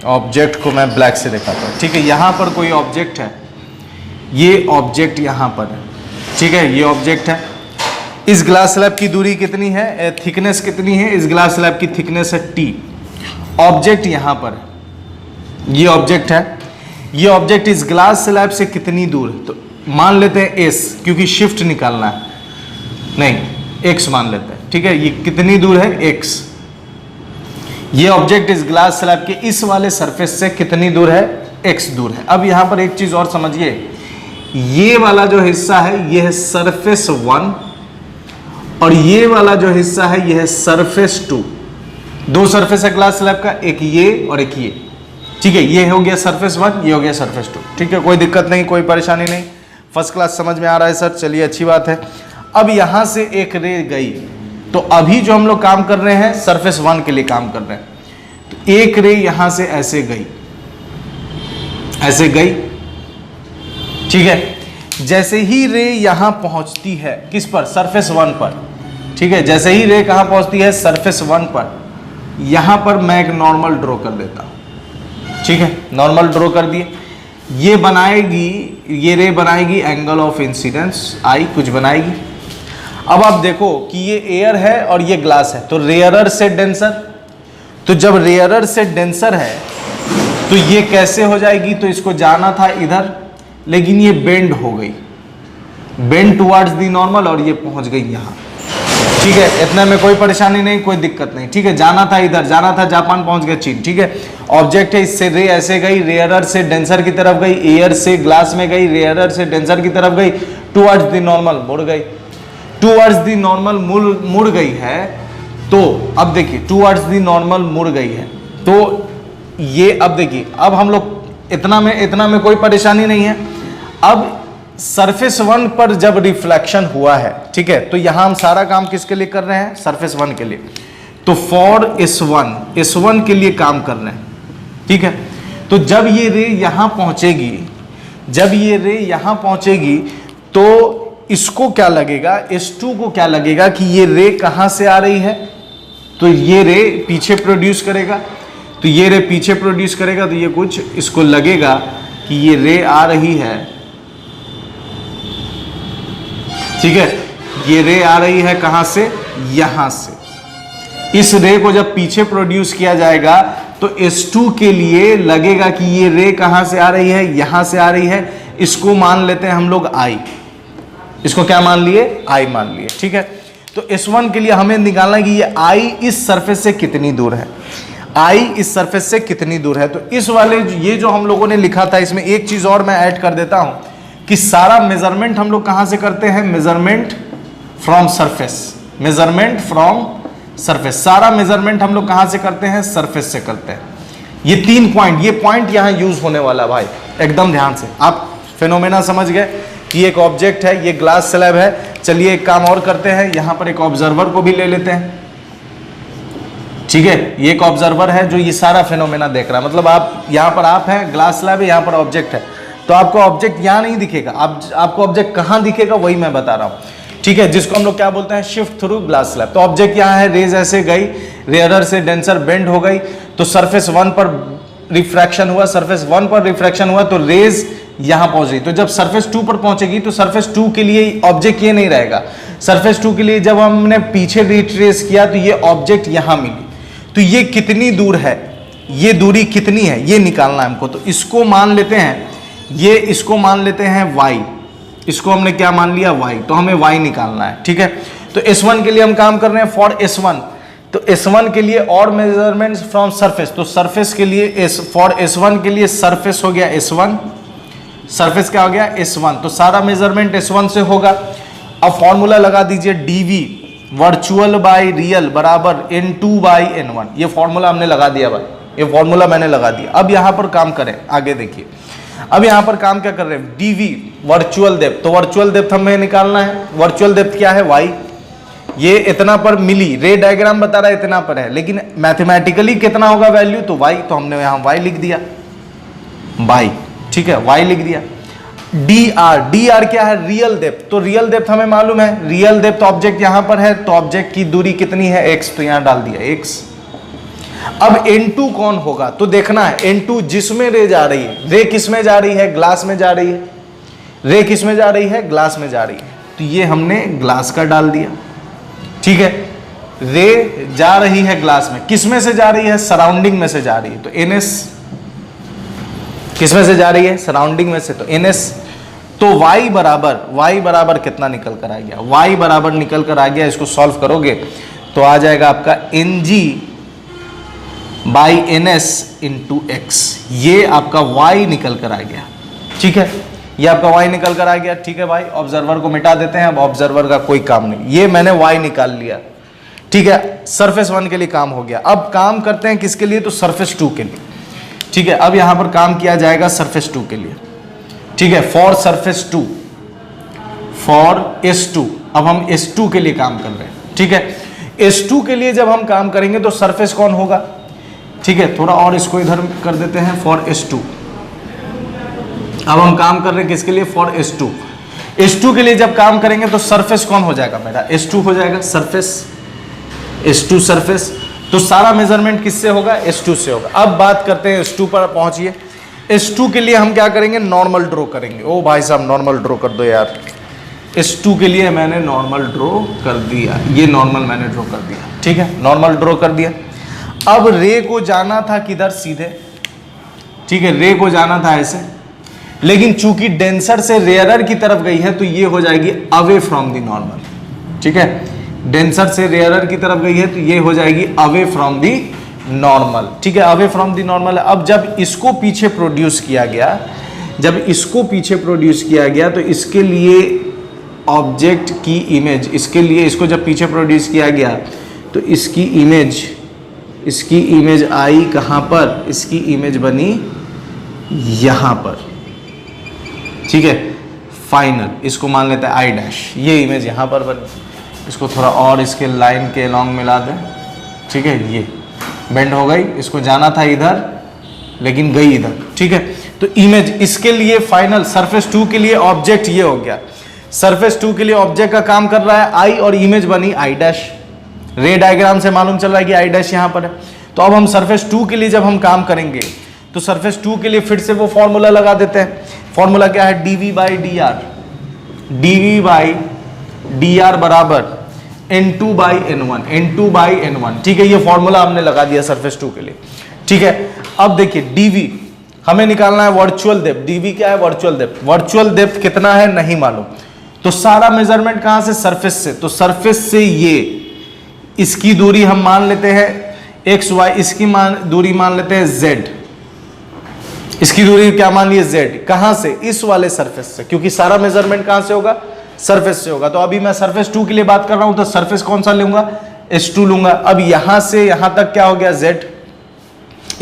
A: ऑब्जेक्ट को मैं ब्लैक से दिखाता हूँ, ठीक है। यहाँ पर कोई ऑब्जेक्ट है, ये ऑब्जेक्ट यहाँ पर है, ठीक है, ये ऑब्जेक्ट है। इस ग्लास स्लैब की दूरी कितनी है, थिकनेस कितनी है, इस ग्लास स्लैब की थिकनेस है t। ऑब्जेक्ट यहाँ पर है, ये ऑब्जेक्ट है, ये ऑब्जेक्ट इस ग्लास स्लैब से कितनी दूर है, तो मान लेते हैं s, क्योंकि शिफ्ट निकालना है, नहीं x मान लेते हैं, ठीक है। ये कितनी दूर है, x। ये ऑब्जेक्ट इस ग्लास स्लैब के इस वाले सरफेस से कितनी दूर है, x दूर है। अब यहाँ पर एक चीज और समझिए, ये वाला जो हिस्सा है ये है सरफेस 1 और ये वाला जो हिस्सा है ये है सरफेस 2। दो सरफेस है ग्लास स्लैब का, एक ये और एक ये, ठीक है। ये हो गया सरफेस 1, ये हो गया सरफेस 2, ठीक है, कोई दिक्कत नहीं, कोई परेशानी नहीं, फर्स्ट क्लास समझ में आ रहा है सर, चलिए अच्छी बात है। अब यहां से एक रे गई, तो अभी जो हम लोग काम कर रहे हैं सरफेस 1 के लिए काम कर रहे हैं, तो एक रे यहां से ऐसे गई, ठीक है। जैसे ही रे यहां पहुंचती है किस पर, सरफेस 1 पर, ठीक है, जैसे ही रे कहां पहुंचती है, सरफेस 1 पर, यहां पर मैं एक नॉर्मल ड्रॉ कर देता हूं, ठीक है, नॉर्मल ड्रॉ कर दिए। ये रे बनाएगी एंगल ऑफ इंसिडेंस I कुछ बनाएगी। अब आप देखो कि ये एयर है और ये ग्लास है, तो रेयरर से डेंसर, तो जब रेयरर से डेंसर है तो ये कैसे हो जाएगी, तो इसको जाना था इधर लेकिन ये बेंड हो गई, बेंड टुवर्ड्स दी नॉर्मल, और ये पहुंच गई यहाँ। ठीक है, इतने में कोई परेशानी नहीं, कोई दिक्कत नहीं। ठीक है, जाना था इधर, जाना था जापान, पहुंच गया चीन। ठीक है, ऑब्जेक्ट है, इससे रे ऐसे गई, रेयरर से डेंसर की तरफ गई, एयर से ग्लास में गई, रेयरर से डेंसर की तरफ गई, टुवर्ड्स दी नॉर्मल मुड़ गई, टुवर्ड्स दी नॉर्मल मुड़ गई है। तो अब देखिए टुवर्ड्स दी नॉर्मल मुड़ गई है, तो ये अब देखिए, अब हम लोग इतना में कोई परेशानी नहीं है। अब सरफेस 1 पर जब रिफ्लेक्शन हुआ है, ठीक है, तो यहां हम सारा काम किसके लिए कर रहे हैं, सरफेस 1 के लिए। तो फॉर S1 के लिए काम कर रहे हैं। ठीक है, तो जब ये रे यहां पहुंचेगी, जब ये रे यहां पहुंचेगी तो इसको क्या लगेगा, S2 को क्या लगेगा कि ये रे कहां से आ रही है, तो ये रे पीछे प्रोड्यूस करेगा, तो ये रे पीछे प्रोड्यूस करेगा, तो ये कुछ इसको लगेगा कि ये रे आ रही है। ठीक है, ये रे आ रही है कहां से, यहां से। इस रे को जब पीछे प्रोड्यूस किया जाएगा तो S2 के लिए लगेगा कि ये रे कहां से आ रही है, यहां से आ रही है। इसको मान लेते हैं हम लोग I, इसको क्या मान लिए, I मान लिए। ठीक है, तो S1 के लिए हमें निकालना है कि ये I इस सरफेस से कितनी दूर है, I इस सरफेस से कितनी दूर है। तो इस वाले ये जो हम लोगों ने लिखा था, इसमें एक चीज और मैं ऐड कर देता हूं कि सारा मेजरमेंट हम लोग कहां से करते हैं, measurement from surface, measurement from surface, सारा मेजरमेंट हम लोग कहां से करते हैं, सरफेस से करते हैं। ये 3 पॉइंट, ये पॉइंट यहां यूज होने वाला भाई, एकदम ध्यान से। आप फिनोमेना समझ गए कि एक ऑब्जेक्ट है, ये ग्लास स्लैब है। चलिए एक काम और करते हैं, यहां पर एक ऑब्जर्वर को भी ले लेते हैं। ठीक है, ये एक ऑब्जर्वर है जो ये सारा फिनोमेना देख रहा है, मतलब आप यहां पर आप हैं, ग्लास स्लैब है, यहां पर ऑब्जेक्ट है, तो आपको ऑब्जेक्ट यहां नहीं दिखेगा, आपको ऑब्जेक्ट कहां दिखेगा वही मैं बता रहा हूं। ठीक है, जिसको हम लोग क्या बोलते हैं, शिफ्ट थ्रू ग्लास स्लैब। तो ऑब्जेक्ट यहां है, रेज ऐसे गई, रेयरर से डेंसर बेंड हो गई, तो सरफेस 1 पर रिफ्रैक्शन हुआ, सरफेस 1 पर रिफ्रैक्शन हुआ तो रेज यहां पहुंच गई। तो जब सरफेस 2 पर पहुंचेगी तो सरफेस 2 के लिए ऑब्जेक्ट ये नहीं रहेगा, सरफेस 2 के लिए जब हमने पीछे रिट्रेस किया तो ये ऑब्जेक्ट यहां मिली। तो ये कितनी दूर है, ये दूरी कितनी है, ये निकालना है हमको। तो इसको मान लेते हैं, ये इसको मान लेते हैं y, इसको हमने क्या मान लिया, y, तो हमें y निकालना है। ठीक है, तो S1 के लिए हम काम कर रहे हैं फॉर S1, तो S1 के लिए और मेजरमेंट्स फ्रॉम सरफेस, तो सरफेस के लिए फॉर S1 के लिए सरफेस हो गया S1, सरफेस क्या हो गया S1, तो सारा मेजरमेंट S1 से होगा। अब फॉर्मूला लगा दीजिए, dv वर्चुअल बाय रियल बराबर N2 बाई N1, ये फॉर्मूला हमने लगा दिया भाई, ये फॉर्मूला मैंने लगा दिया। अब यहां पर काम करें, आगे देखिए, अब यहां पर काम क्या कर रहे हैं, dv वर्चुअल डेप्थ, तो वर्चुअल डेप्थ हमें निकालना है। वर्चुअल डेप्थ क्या है, y, ये इतना पर मिली, रे डायग्राम बता रहा है इतना पर है, लेकिन मैथमेटिकली कितना होगा वैल्यू, तो y, तो हमने यहां y लिख दिया, y, ठीक है, y लिख दिया। dr क्या है, रियल डेप्थ, तो रियल डेप्थ हमें मालूम है, रियल डेप्थ ऑब्जेक्ट यहां पर है, तो ऑब्जेक्ट की दूरी कितनी है, x, तो यहां डाल दिया x। अब N2 कौन होगा, तो देखना है N2 जिसमें रे जा रही है, रे किस में जा रही है, ग्लास में जा रही है, रे किस में जा रही है, ग्लास में जा रही है, तो ये हमने ग्लास का डाल दिया। ठीक है, रे जा रही है ग्लास में, किस में से जा रही है, सराउंडिंग में से जा रही है, तो NS, किस में से जा रही है, सराउंडिंग में से, तो NS। तो y बराबर कितना निकल कर आ गया, y बराबर निकल कर आ गया, इसको सॉल्व करोगे तो आ जाएगा आपका Ng by NS into x, ये आपका y निकल कर आ गया। ठीक है, ये आपका y निकल कर आ गया। ठीक है भाई, ऑब्जर्वर को मिटा देते हैं, अब ऑब्जर्वर का कोई काम नहीं, ये मैंने y निकाल लिया। ठीक है, सरफेस 1 के लिए काम हो गया। अब काम करते हैं किसके लिए, तो सरफेस 2 के लिए। ठीक है, अब यहां पर काम किया जाएगा सरफेस 2 के लिए। ठीक है, फॉर सरफेस 2, फॉर S2, अब हम S2 के लिए काम कर रहे हैं। ठीक है, S2 के लिए जब हम काम करेंगे तो सरफेस कौन होगा। ठीक है, थोड़ा और इसको इधर कर देते हैं, फॉर S2। अब हम काम कर रहे हैं किसके लिए, फॉर S2। S2 के लिए जब काम करेंगे तो सरफेस कौन हो जाएगा मेरा, S2 हो जाएगा, सरफेस S2 सरफेस। तो सारा मेजरमेंट किससे होगा, S2 से होगा। अब बात करते हैं S2 पर पहुंचिए। S2 के लिए हम क्या करेंगे, नॉर्मल ड्रॉ करेंगे। ओ भाई साहब नॉर्मल ड्रॉ कर दो यार, S2 के लिए मैंने नॉर्मल ड्रॉ कर दिया, ये नॉर्मल मैंने ड्रॉ कर दिया। ठीक है, नॉर्मल ड्रॉ कर दिया। अब रे को जाना था किधर, सीधे, ठीक है, रे को जाना था ऐसे, लेकिन चूंकि डेंसर से रेयरर की तरफ गई है तो ये हो जाएगी अवे फ्रॉम द नॉर्मल, ठीक है, डेंसर से रेयरर की तरफ गई है तो ये हो जाएगी अवे फ्रॉम द नॉर्मल, ठीक है, अवे फ्रॉम द नॉर्मल। अब जब इसको पीछे प्रोड्यूस किया गया, जब इसको पीछे प्रोड्यूस किया गया तो इसके लिए ऑब्जेक्ट की इमेज, इसके लिए इसको जब पीछे प्रोड्यूस किया गया तो इसकी इमेज आई कहाँ पर, इसकी इमेज बनी यहाँ पर, ठीक है, फाइनल, इसको मान लेते हैं आई डैश, ये इमेज यहाँ पर बनी, इसको थोड़ा और इसके लाइन के अलॉन्ग मिला दें, ठीक है, ये बेंड हो गई, इसको जाना था इधर लेकिन गई इधर, ठीक है, तो इमेज इसके लिए फाइनल सरफेस 2 के लिए ऑब्जेक्ट ये हो गया, सरफेस 2 के लिए ऑब्जेक्ट का काम कर रहा है आई और इमेज बनी आई डैश, रे डायग्राम से मालूम चल रहा है कि आई डैश यहाँ पर है। तो अब हम सरफेस 2 के लिए जब हम काम करेंगे तो सरफेस 2 के लिए फिर से वो फॉर्मूला लगा देते हैं, फॉर्मूला क्या है, dv बाई डी आर बराबर n2 बाई n1, ठीक है, ये फॉर्मूला हमने लगा दिया सरफेस 2 के लिए, ठीक है। अब देखिए dv हमें निकालना है वर्चुअल डेप्थ, dv क्या है, वर्चुअल डेप्थ कितना है नहीं मालूम, तो सारा मेजरमेंट कहां से, सरफेस से, तो सरफेस से ये इसकी दूरी हम मान लेते हैं x y, इसकी दूरी मान लेते हैं z, इसकी दूरी क्या मान लिए z, कहां से, इस वाले सरफेस से, क्योंकि सारा मेजरमेंट कहां से होगा, सरफेस से होगा। तो अभी मैं सरफेस 2 के लिए बात कर रहा हूं तो सरफेस कौन सा लूंगा, S2 लूंगा। अब यहां से यहां तक क्या हो गया z,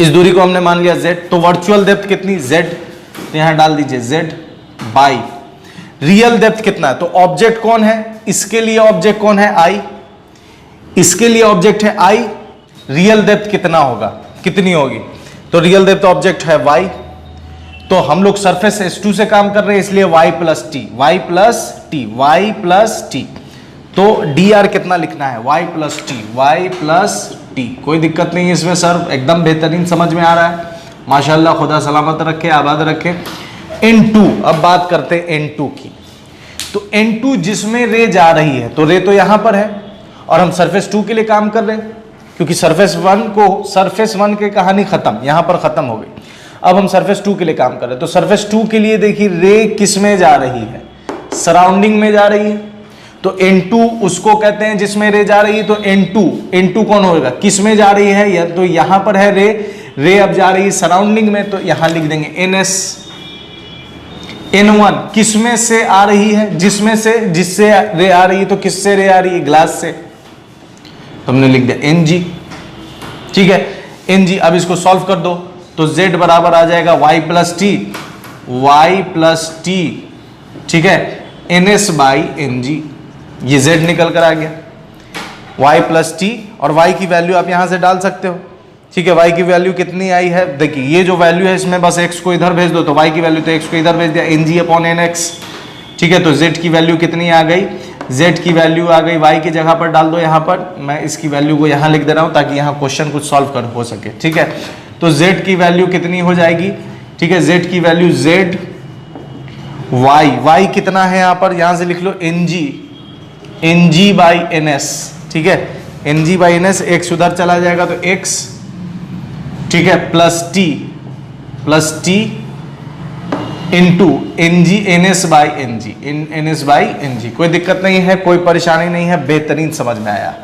A: इस दूरी को हमने मान लिया z, तो वर्चुअल डेप्थ कितनी z, तो यहां डाल दीजिए z बाई रियल डेप्थ कितना है, तो ऑब्जेक्ट कौन है, इसके लिए ऑब्जेक्ट कौन है i, इसके लिए ऑब्जेक्ट है i, रियल डेप्थ कितना होगा, कितनी होगी, तो रियल डेप्थ ऑब्जेक्ट है y, तो हम लोग सरफेस S2 से काम कर रहे हैं इसलिए y प्लस टी, तो dr कितना लिखना है, y प्लस टी, कोई दिक्कत नहीं है इसमें सर, एकदम बेहतरीन समझ में आ रहा है, माशाल्लाह, खुदा सलामत रखे, आबाद रखे। n2, अब बात करते हैं n2 की, तो n2 जिसमें रे जा रही है, तो रे तो यहां पर है और हम सरफेस 2 के लिए काम कर रहे हैं, क्योंकि सरफेस 1 की कहानी खत्म, यहां पर खत्म हो गई, अब हम सरफेस 2 के लिए काम कर रहे हैं। तो सरफेस 2 के लिए देखिए रे किस में जा रही है, सराउंडिंग में जा रही है, तो n2 उसको कहते हैं जिसमें रे जा रही है, तो n2 कौन होगा, किस में जा रही है, या तो यहां पर है रे अब जा रही है सराउंडिंग में, तो यहां लिख देंगे ns, n1 किस में से आ रही है, जिससे रे आ रही है, तो किससे रे आ रही है, ग्लास से, तो हमने लिख दिया ng, ठीक है, ng। अब इसको सॉल्व कर दो तो z बराबर आ जाएगा y प्लस टी, ठीक है, ns बाई ng, ये z निकल कर आ गया, y प्लस टी, और y की वैल्यू आप यहां से डाल सकते हो, ठीक है, y की वैल्यू कितनी आई है, देखिए ये जो वैल्यू है इसमें बस x को इधर भेज दो, तो y की वैल्यू तो x को इधर भेज दिया, ng अपॉन nx, ठीक है, तो z की वैल्यू कितनी आ गई, z की वैल्यू आ गई, y की जगह पर डाल दो, यहाँ पर मैं इसकी वैल्यू को यहाँ लिख दे रहा हूँ ताकि यहाँ क्वेश्चन कुछ सॉल्व हो सके, ठीक है, तो z की वैल्यू कितनी हो जाएगी, ठीक है, z की वैल्यू z y कितना है यहाँ पर, यहाँ से लिख लो ng बाई ns, ठीक है, ng बाई ns, x उधर चला जाएगा तो x, ठीक है, plus T into ns by ng, कोई दिक्कत नहीं है, कोई परेशानी नहीं है, बेहतरीन समझ में आया।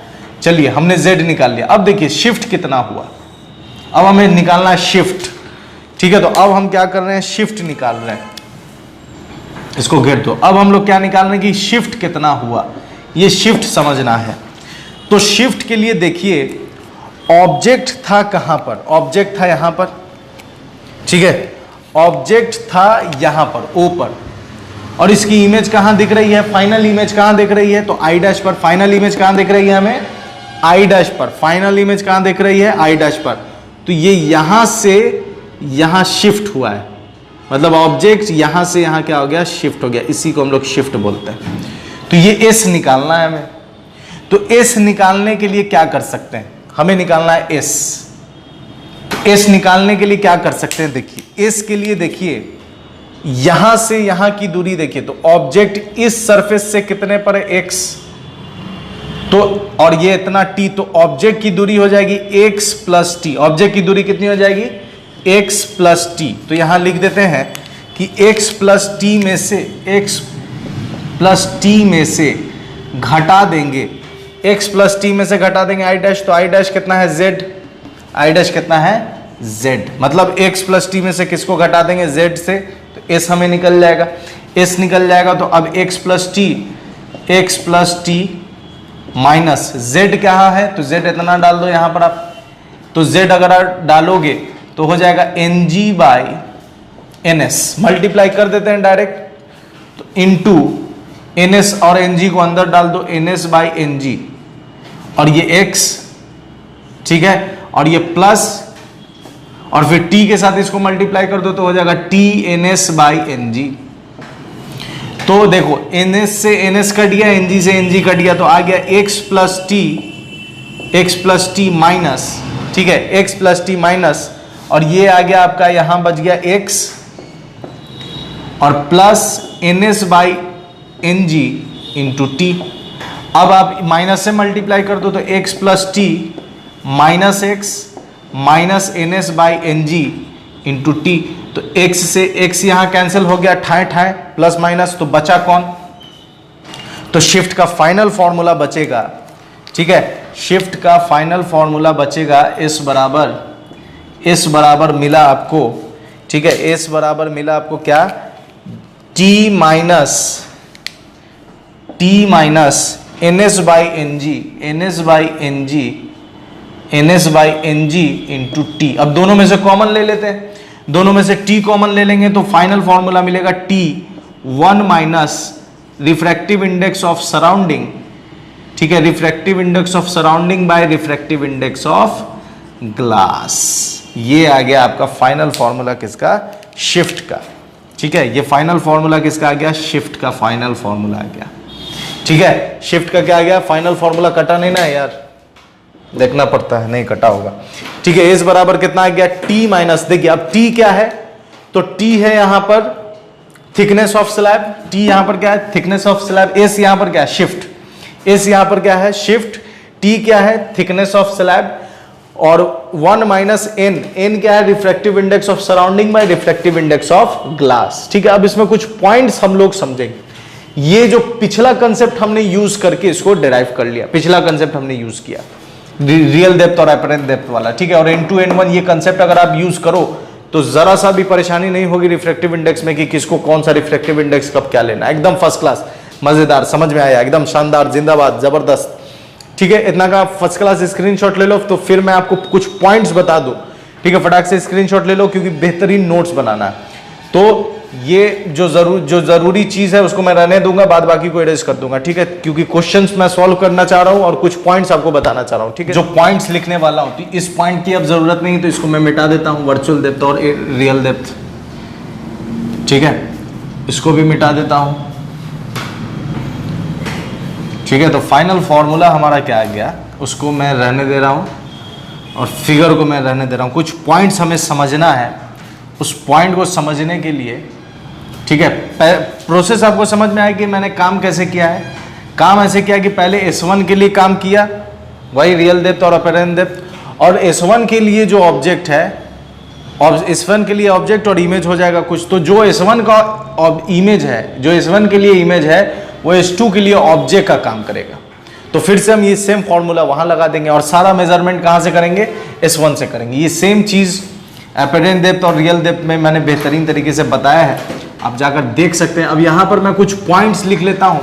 A: चलिए हमने z निकाल लिया, अब देखिए शिफ्ट कितना हुआ, अब हमें निकालना है शिफ्ट, ठीक है, तो अब हम क्या कर रहे हैं, शिफ्ट निकाल रहे हैं, इसको घेर दो। अब हम लोग क्या निकाल रहे हैं कि शिफ्ट कितना हुआ, ये शिफ्ट समझना है। तो शिफ्ट के लिए देखिए ऑब्जेक्ट था कहां पर, ऑब्जेक्ट था यहां पर, ठीक है, ऑब्जेक्ट था यहां पर ऊपर, और इसकी इमेज कहां दिख रही है, फाइनल इमेज कहां दिख रही है, तो आई डैश पर, फाइनल इमेज कहां दिख रही है हमें, आई डैश पर, फाइनल इमेज कहां दिख रही है, आई डैश पर, तो ये यहां से यहां शिफ्ट हुआ है, मतलब ऑब्जेक्ट यहां से यहां क्या हो गया, शिफ्ट हो गया, इसी को हम लोग शिफ्ट बोलते हैं। तो ये एस निकालना है हमें, तो एस निकालने के लिए क्या कर सकते हैं, हमें निकालना है एस, एस निकालने के लिए क्या कर सकते हैं, देखिए एस के लिए देखिए यहां से यहां की दूरी देखिए, तो ऑब्जेक्ट इस सरफेस से कितने पर है, एक्स, तो और ये इतना t, तो ऑब्जेक्ट की दूरी हो जाएगी x प्लस टी। ऑब्जेक्ट की दूरी कितनी हो जाएगी? x plus T. तो यहां लिख देते हैं कि x प्लस टी में से घटा देंगे, x प्लस टी में से घटा देंगे i डैश, तो i डैश कितना है? z। i डैश कितना है? z। मतलब x प्लस टी में से किसको घटा देंगे? z से, तो s हमें निकल जाएगा, s निकल जाएगा। तो अब x plus T minus z क्या है? तो z इतना डाल दो यहां पर आप, तो z अगर आप डालोगे तो हो जाएगा ng बाई ns, मल्टीप्लाई कर देते हैं डायरेक्ट, तो इनटू ns और ng को अंदर डाल दो, ns बाई ng, और ये x, ठीक है, और ये प्लस, और फिर t के साथ इसको मल्टीप्लाई कर दो तो हो जाएगा t ns बाई ng। तो देखो ns से ns कट गया, ng से ng कट गया, तो आ गया x प्लस टी माइनस, ठीक है, x प्लस टी माइनस, और ये आ गया आपका, यहां बच गया x और plus ns by ng into T. अब आप माइनस से मल्टीप्लाई कर दो तो x plus T minus x minus ns by ng into T. तो x से x यहां कैंसिल हो गया, ठाए ठाए प्लस माइनस, तो बचा कौन? तो शिफ्ट का फाइनल फॉर्मूला बचेगा, ठीक है, शिफ्ट का फाइनल फॉर्मूला बचेगा s बराबर मिला आपको, ठीक है, s बराबर मिला आपको क्या? t minus ns by ng into T. अब दोनों में से कॉमन ले लेते हैं, दोनों में से t कॉमन ले लेंगे तो फाइनल फॉर्मूला मिलेगा t 1 minus refractive index of surrounding, ठीक है, refractive index of surrounding by refractive index of glass. ये आ गया आपका फाइनल फॉर्मूला किसका? शिफ्ट का, ठीक है, ये फाइनल फॉर्मूला किसका आ गया? शिफ्ट का फाइनल फॉर्मूला आ गया, ठीक है। शिफ्ट का क्या आ गया? फाइनल फॉर्मूला कटा नहीं ना यार, देखना पड़ता है, नहीं कटा होगा, ठीक है। एस बराबर कितना आ गया? टी माइनस, देखिए अब टी क्या है, तो टी है यहां पर थिकनेस ऑफ स्लैब, टी यहां पर क्या है? Thickness of slab. एस यहां पर क्या है? शिफ्ट। एस यहां पर क्या है? शिफ्ट। टी क्या है? Thickness of slab. और 1 माइनस एन, एन क्या है? Refractive index of surrounding by refractive index of glass, ठीक है। अब इसमें कुछ पॉइंट्स हम लोग समझेंगे। ये जो पिछला कंसेप्ट हमने यूज करके इसको डिराइव कर लिया, पिछला कंसेप्ट हमने यूज किया रियल डेप्थ और अपरेंट डेप्थ वाला, ठीक है। और N2 N1 ये कंसेप्ट अगर आप यूज करो तो जरा सा भी परेशानी नहीं होगी रिफ्रैक्टिव इंडेक्स में कि किसको कौन सा रिफ्रैक्टिव इंडेक्स कब क्या लेना, एकदम फर्स्ट क्लास, मजेदार, समझ में आया, एकदम शानदार, जिंदाबाद, जबरदस्त, ठीक है। इतना का फर्स्ट क्लास स्क्रीनशॉट ले लो, तो फिर मैं आपको कुछ पॉइंट्स बता दूं, ठीक है, फटाक से स्क्रीनशॉट ले लो क्योंकि बेहतरीन नोट्स बनाना है। तो ये जो जरूरी चीज है उसको मैं रहने दूंगा, बाद बाकी को इरेज कर दूंगा, ठीक है, क्योंकि क्वेश्चंस मैं सॉल्व करना चाह रहा हूं और कुछ पॉइंट्स आपको बताना चाह रहा हूं, ठीक है। जो पॉइंट्स लिखने वाला हूं, इस पॉइंट की अब जरूरत नहीं है तो इसको मैं मिटा देता हूं, वर्चुअल डेप्थ और रियल डेप्थ, ठीक है, इसको भी मिटा देता हूं, ठीक है। तो फाइनल फॉर्मूला हमारा क्या आ गया, उसको मैं रहने दे रहा हूं और फिगर को मैं रहने दे रहा हूं। कुछ पॉइंट्स हमें समझना है, उस पॉइंट को समझने के लिए, ठीक है, प्रोसेस आपको समझ में आया कि मैंने काम कैसे किया है। काम ऐसे किया कि पहले S1 के लिए काम किया, वही रियल डेप्थ और अपरेंट डेप्थ, और S1 के लिए जो ऑब्जेक्ट है, और S1 के लिए ऑब्जेक्ट और इमेज हो जाएगा कुछ, तो जो S1 का इमेज है, जो S1 के लिए इमेज है वो S2 के लिए ऑब्जेक्ट का काम करेगा। तो फिर से हम ये सेम फॉर्मूला वहां लगा देंगे और सारा मेजरमेंट कहां से करेंगे? S1 से करेंगे। ये सेम चीज अपरेंट डेप्थ और रियल डेप्थ में मैंने बेहतरीन तरीके से बताया है, आप जाकर देख सकते हैं। अब यहाँ पर मैं कुछ पॉइंट्स लिख लेता हूँ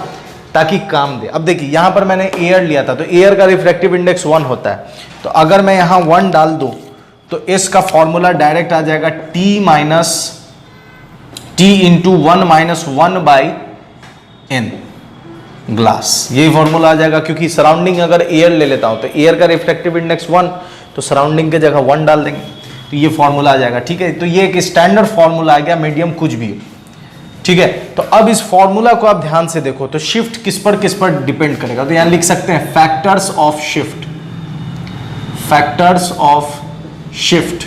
A: ताकि काम दे। अब देखिए यहाँ पर मैंने एयर लिया था, तो एयर का रिफ्रैक्टिव इंडेक्स 1 होता है, तो अगर मैं यहाँ 1 डाल दूँ तो एस का फॉर्मूला डायरेक्ट आ जाएगा T into 1 minus 1 by N glass, यही फॉर्मूला आ जाएगा। क्योंकि सराउंडिंग अगर एयर ले लेता हूँ तो एयर का रिफ्रैक्टिव इंडेक्स 1, तो सराउंडिंग की जगह 1 डाल देंगे तो ये फॉर्मूला आ जाएगा, ठीक है। तो ये एक स्टैंडर्ड फॉर्मूला आ गया, मीडियम कुछ भी, ठीक है। तो अब इस फॉर्मूला को आप ध्यान से देखो, तो शिफ्ट किस पर डिपेंड करेगा, तो यहां लिख सकते हैं factors of shift, factors of shift,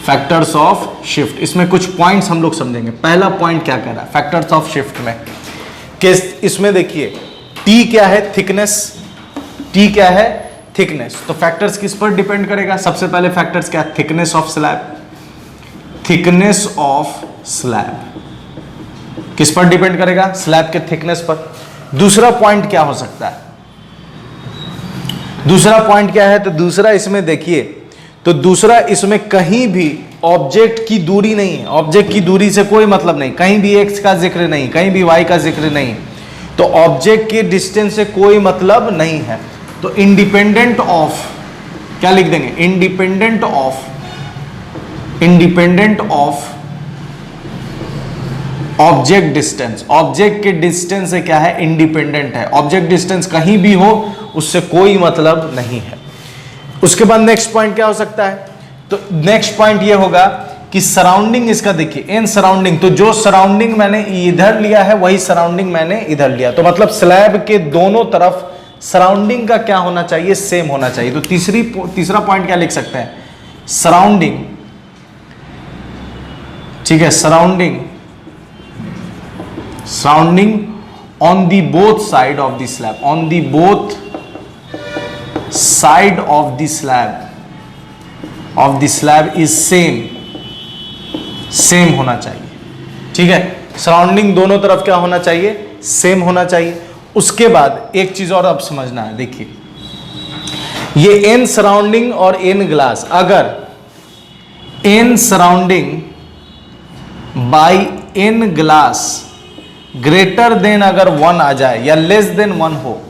A: factors of shift. इसमें कुछ पॉइंट्स हम लोग समझेंगे। पहला पॉइंट क्या कह रहा है फैक्टर्स ऑफ शिफ्ट में, कि इसमें देखिए टी क्या है? थिकनेस। टी क्या है? थिकनेस। तो फैक्टर्स किस पर डिपेंड करेगा? सबसे पहले फैक्टर्स क्या? Thickness of slab. Thickness of slab किस पर डिपेंड करेगा? स्लैब के थिकनेस पर। दूसरा पॉइंट क्या हो सकता है? दूसरा पॉइंट क्या है? तो दूसरा इसमें देखिए, तो दूसरा इसमें कहीं भी ऑब्जेक्ट की दूरी नहीं है। ऑब्जेक्ट की दूरी से कोई मतलब नहीं, कहीं भी एक्स का जिक्र नहीं, कहीं भी वाई का जिक्र नहीं, तो ऑब्जेक्ट के डिस्टेंस से कोई मतलब नहीं है। तो इंडिपेंडेंट ऑफ, क्या लिख देंगे? Independent of object distance. Object के डिस्टेंस से क्या है? इंडिपेंडेंट है। ऑब्जेक्ट डिस्टेंस कहीं भी हो उससे कोई मतलब नहीं है। उसके बाद नेक्स्ट पॉइंट क्या हो सकता है? तो नेक्स्ट पॉइंट ये होगा कि सराउंडिंग इसका देखिए, इन सराउंडिंग, तो जो सराउंडिंग मैंने इधर लिया है वही सराउंडिंग मैंने इधर लिया, तो मतलब स्लैब के दोनों तरफ सराउंडिंग का क्या होना चाहिए? सेम होना चाहिए। तो तीसरा पॉइंट क्या लिख सकते हैं? सराउंडिंग, ठीक है, surrounding on the both side of the slab, on the both side of the slab is same होना चाहिए। ठीक है, सराउंडिंग दोनों तरफ क्या होना चाहिए? सेम होना चाहिए। उसके बाद एक चीज और अब समझना है, देखिए ये एन सराउंडिंग और एन ग्लास, अगर N surrounding by N glass greater than अगर 1 आ जाए या लेस देन 1 हो,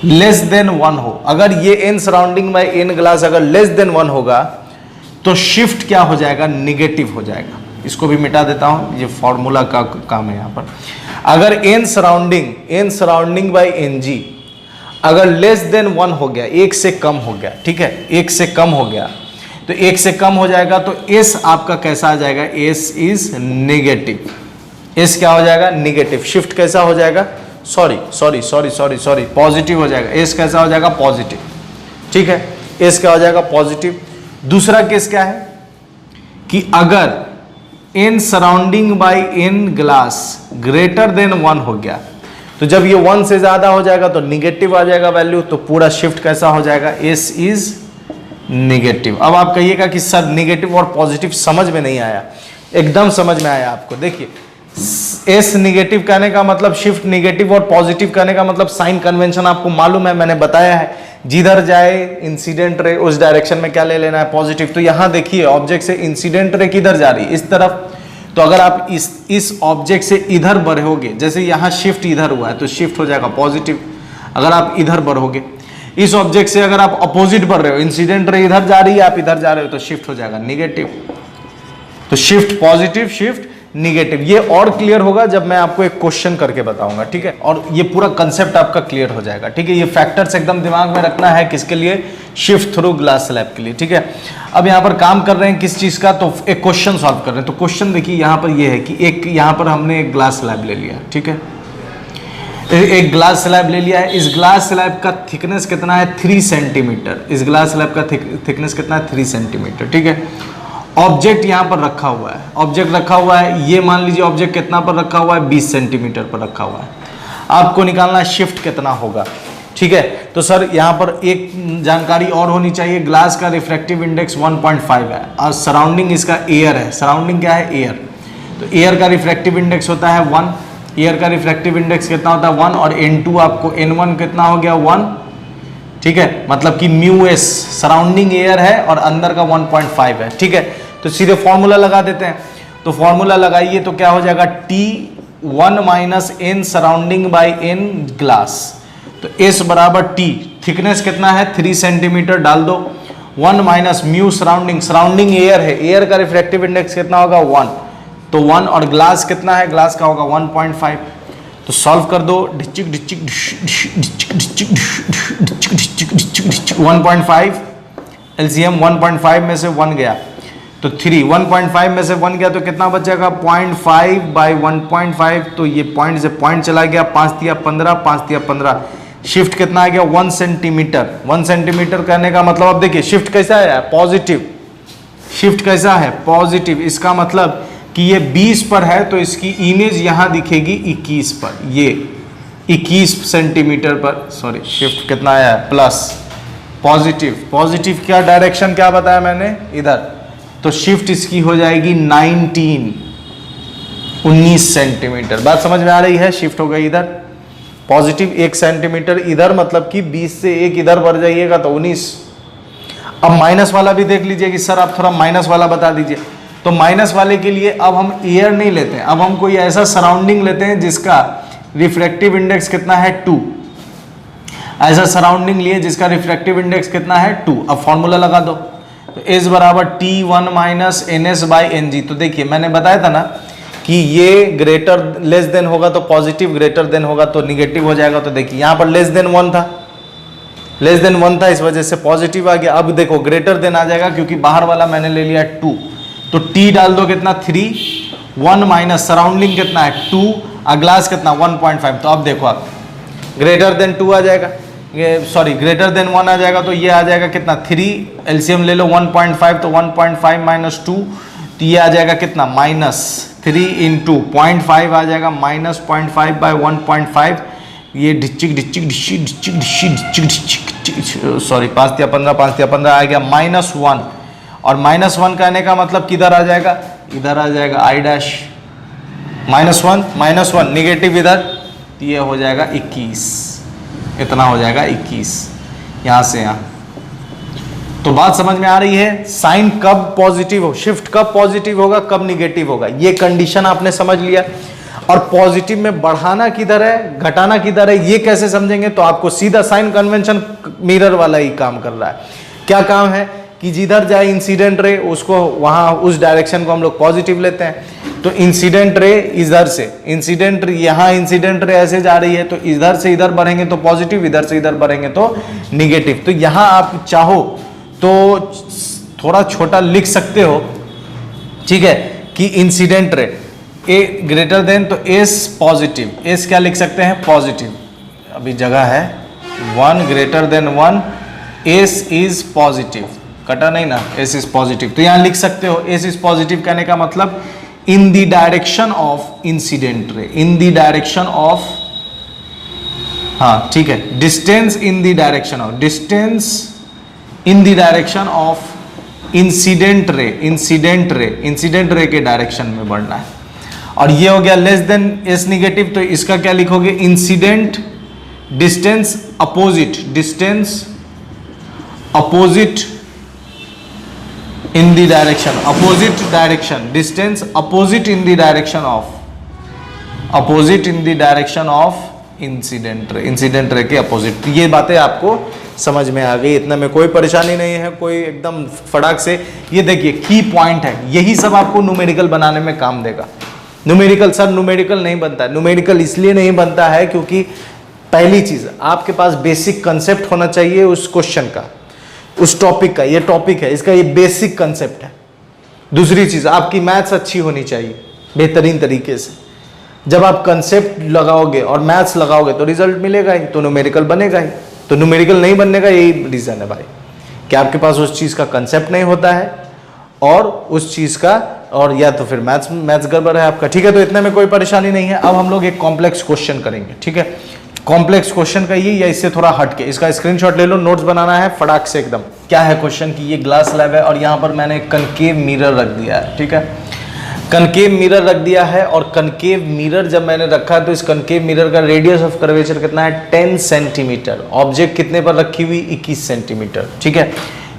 A: लेस देन 1 हो, अगर ये N surrounding by N glass अगर लेस देन 1 होगा तो शिफ्ट क्या हो जाएगा? निगेटिव हो जाएगा। इसको भी मिटा देता हूं, ये फॉर्मूला का काम है यहां पर। अगर N surrounding by N G अगर लेस देन 1 हो गया, एक से कम हो गया, ठीक है, एक से कम हो गया, तो एक से कम हो जाएगा तो एस आपका कैसा आ जाएगा? S is negative. एस क्या हो जाएगा? नेगेटिव। शिफ्ट कैसा हो जाएगा? सॉरी, पॉजिटिव हो जाएगा। एस कैसा हो जाएगा? पॉजिटिव। ठीक है, एस क्या हो जाएगा? पॉजिटिव। दूसरा केस क्या है कि अगर N surrounding by N glass greater than 1 हो गया, तो जब ये 1 से ज्यादा हो जाएगा तो निगेटिव आ जाएगा वैल्यू, तो पूरा शिफ्ट कैसा हो जाएगा? S is negative. अब आप कहिएगा कि सर निगेटिव और पॉजिटिव समझ में नहीं आया। एकदम समझ में आया आपको। देखिए एस निगेटिव कहने का मतलब शिफ्ट निगेटिव और पॉजिटिव कहने का मतलब साइन कन्वेंशन आपको मालूम है, मैंने बताया है, जिधर जाए इंसिडेंट रे उस डायरेक्शन में क्या ले लेना है? पॉजिटिव। तो यहां देखिए ऑब्जेक्ट से इंसिडेंट रे किधर जा रही है? इस तरफ। तो अगर आप इस ऑब्जेक्ट से इधर बढ़ोगे, जैसे यहां शिफ्ट इधर हुआ है तो शिफ्ट हो जाएगा पॉजिटिव। अगर आप इधर बढ़ोगे, इस ऑब्जेक्ट से अगर आप अपोजिट बढ़ रहे हो, इंसिडेंट रे इधर जा रही है, आप इधर जा रहे हो, तो शिफ्ट हो जाएगा निगेटिव। तो शिफ्ट पॉजिटिव, शिफ्ट निगेटिव। ये और क्लियर होगा जब मैं आपको एक क्वेश्चन करके बताऊंगा, ठीक है, और ये पूरा कंसेप्ट आपका क्लियर हो जाएगा। ठीक है, ये फैक्टर्स एकदम दिमाग में रखना है, किसके लिए? शिफ्ट थ्रू ग्लास स्लैब के लिए। ठीक है, अब यहाँ पर काम कर रहे हैं किस चीज का? तो एक क्वेश्चन सॉल्व कर रहे हैं। तो क्वेश्चन देखिए यहाँ पर ये है कि एक यहाँ पर हमने एक ग्लास स्लैब ले लिया, ठीक है, एक ग्लास स्लैब ले लिया है। इस ग्लास स्लैब का थिकनेस कितना है? 3 सेंटीमीटर। इस ग्लास स्लैब का थिकनेस कितना है? 3 सेंटीमीटर। ठीक है, ऑब्जेक्ट यहां पर रखा हुआ है, ऑब्जेक्ट रखा हुआ है, ये मान लीजिए ऑब्जेक्ट कितना पर रखा हुआ है? 20 सेंटीमीटर पर रखा हुआ है। आपको निकालना है शिफ्ट कितना होगा। ठीक है, तो सर यहां पर एक जानकारी और होनी चाहिए, ग्लास का रिफ्रैक्टिव इंडेक्स 1.5 है और सराउंडिंग इसका एयर है। सराउंडिंग क्या है? एयर। तो एयर का रिफ्रैक्टिव इंडेक्स होता है 1। एयर का रिफ्रैक्टिव इंडेक्स कितना होता है? 1। और N2 आपको N1 कितना हो गया? 1। ठीक है, मतलब कि म्यू एस सराउंडिंग एयर है और अंदर का 1.5 है। ठीक है, तो सीधे फॉर्मूला लगा देते हैं। तो फॉर्मूला लगाइए तो क्या हो जाएगा? T1 minus N surrounding by N glass. तो S बराबर T, थिकनेस कितना है? 3 सेंटीमीटर डाल दो, 1 minus mu surrounding, surrounding air है, एयर का रिफ्रैक्टिव इंडेक्स कितना होगा? 1। तो 1 और ग्लास कितना है? ग्लास का होगा 1.5। तो सॉल्व कर दो, 1.5 एलसीएम, 1.5 में से 1 गया तो 3, 1.5 में से 1 गया तो कितना बचेगा? 0.5 बाई 1.5। तो ये पॉइंट से पॉइंट चला गया, 5 दिया 15, 5 दिया 15। शिफ्ट कितना आ गया? 1 सेंटीमीटर। 1 सेंटीमीटर करने का मतलब अब देखिए शिफ्ट कैसा है? पॉजिटिव। शिफ्ट कैसा है? पॉजिटिव। इसका मतलब कि ये 20 पर है तो इसकी इमेज यहां दिखेगी 21 पर। ये 21 सेंटीमीटर पर, सॉरी शिफ्ट कितना आया है, प्लस पॉजिटिव, पॉजिटिव क्या डायरेक्शन क्या बताया मैंने इधर, तो शिफ्ट इसकी हो जाएगी 19 सेंटीमीटर। बात समझ में आ रही है, शिफ्ट हो गई इधर पॉजिटिव 1 सेंटीमीटर इधर, मतलब कि 20 से 1 इधर बढ़ जाइएगा तो 19। अब माइनस वाला भी देख लीजिए कि सर आप थोड़ा माइनस वाला बता दीजिए, तो माइनस वाले के लिए अब हम एयर नहीं लेते हैं, अब हम कोई ऐसा सराउंडिंग लेते हैं जिसका रिफ्रैक्टिव इंडेक्स कितना है 2, ऐसा सराउंडिंग लिए जिसका रिफ्रैक्टिव इंडेक्स कितना है 2। अब फॉर्मूला लगा दो, तो S बराबर T1 माइनस NS/NG। तो देखिए मैंने बताया था ना कि ये ग्रेटर लेस देन होगा तो पॉजिटिव, ग्रेटर देन होगा तो निगेटिव हो जाएगा। तो देखिए यहाँ पर लेस देन 1 था, लेस देन 1 था, इस वजह से पॉजिटिव आ गया। अब देखो ग्रेटर देन आ जाएगा क्योंकि बाहर वाला मैंने ले लिया 2, तो T डाल दो कितना 3, 1 माइनस सराउंडिंग कितना है 2, ग्लास कितना 1.5। तो अब देखो आप ग्रेटर देन 2 आ जाएगा, ये सॉरी ग्रेटर देन 1 आ जाएगा, तो ये आ जाएगा कितना 3, एलसीएम ले लो 1.5, तो 1.5 माइनस 2, तो ये आ जाएगा कितना -3 इंटू 0.5 आ जाएगा -0.5 बाय 1.5, ये डिचिक डिचिक डिचिक डिचिक डिचिक डिचिक सॉरी 5 या 15 आ गया -1, और -1 कहने का मतलब किधर आ जाएगा, इधर आ जाएगा I डैश, -1 निगेटिव इधर, तो ये हो जाएगा 21, इतना हो जाएगा 21 यहाँ से यहाँ। तो बात समझ में आ रही है, साइन कब पॉजिटिव हो, शिफ्ट कब पॉजिटिव होगा, कब निगेटिव होगा, ये कंडीशन आपने समझ लिया। और पॉजिटिव में बढ़ाना किधर है, घटाना किधर है, ये कैसे समझेंगे, तो आपको सीधा साइन कन्वेंशन मिरर वाला ही काम कर रहा है। क्या काम है कि जिधर जाए इंसिडेंट रे उसको वहां उस डायरेक्शन को हम लोग पॉजिटिव लेते हैं। तो इंसिडेंट रे इधर से, इंसिडेंट यहाँ इंसिडेंट रे ऐसे जा रही है, तो इधर से इधर बढ़ेंगे तो पॉजिटिव, इधर से इधर बढ़ेंगे तो निगेटिव। तो यहाँ आप चाहो तो थोड़ा छोटा लिख सकते हो, ठीक है, कि इंसिडेंट रे ए ग्रेटर देन, तो एस पॉजिटिव, एस क्या लिख सकते हैं पॉजिटिव, अभी जगह है 1 greater than 1, S is positive, कटा नहीं ना, एस इज पॉजिटिव। तो यहां लिख सकते हो एस इज पॉजिटिव कहने का मतलब in the direction of incident ray, in the direction of, हाँ ठीक है, distance in the direction of, distance in the direction of incident ray, incident ray के डायरेक्शन में बढ़ना है। और ये हो गया लेस देन एस निगेटिव, तो इसका क्या लिखोगे, incident distance opposite, distance opposite in the direction, opposite direction, distance opposite in the direction of, opposite in the direction of incident ray, incident ray के अपोजिट। ये बातें आपको समझ में आ गई, इतना में कोई परेशानी नहीं है, कोई एकदम फटाक से। ये देखिए की पॉइंट है, यही सब आपको न्यूमेरिकल बनाने में काम देगा। न्यूमेरिकल सर न्यूमेरिकल नहीं बनता है, न्यूमेरिकल इसलिए नहीं बनता है क्योंकि पहली चीज आपके पास बेसिक कंसेप्ट होना चाहिए उस क्वेश्चन का, उस टॉपिक का, ये टॉपिक है इसका, ये बेसिक कंसेप्ट है। दूसरी चीज आपकी मैथ्स अच्छी होनी चाहिए बेहतरीन तरीके से। जब आप कंसेप्ट लगाओगे और मैथ्स लगाओगे तो रिजल्ट मिलेगा ही, तो न्यूमेरिकल बनेगा ही। तो न्यूमेरिकल नहीं बनने का यही रीजन है भाई, कि आपके पास उस चीज का कंसेप्ट नहीं होता है और उस चीज का, और या तो फिर मैथ्स गड़बड़ है आपका, ठीक है। तो इतने में कोई परेशानी नहीं है। अब हम लोग एक कॉम्प्लेक्स क्वेश्चन करेंगे, ठीक है। कॉम्प्लेक्स क्वेश्चन का ये या इससे थोड़ा हटके, इसका स्क्रीनशॉट ले लो, नोट्स बनाना है फटाक से एकदम। क्या है क्वेश्चन की, ये ग्लास स्लैब है और यहाँ पर मैंने कनकेव मिरर रख दिया है, ठीक है। कनकेव मिरर रख दिया है, और कनकेव मिरर जब मैंने रखा है तो इस कनकेव मिरर का रेडियस ऑफ कर्वेचर कितना है 10 सेंटीमीटर, ऑब्जेक्ट कितने पर रखी हुई 21 सेंटीमीटर, ठीक है।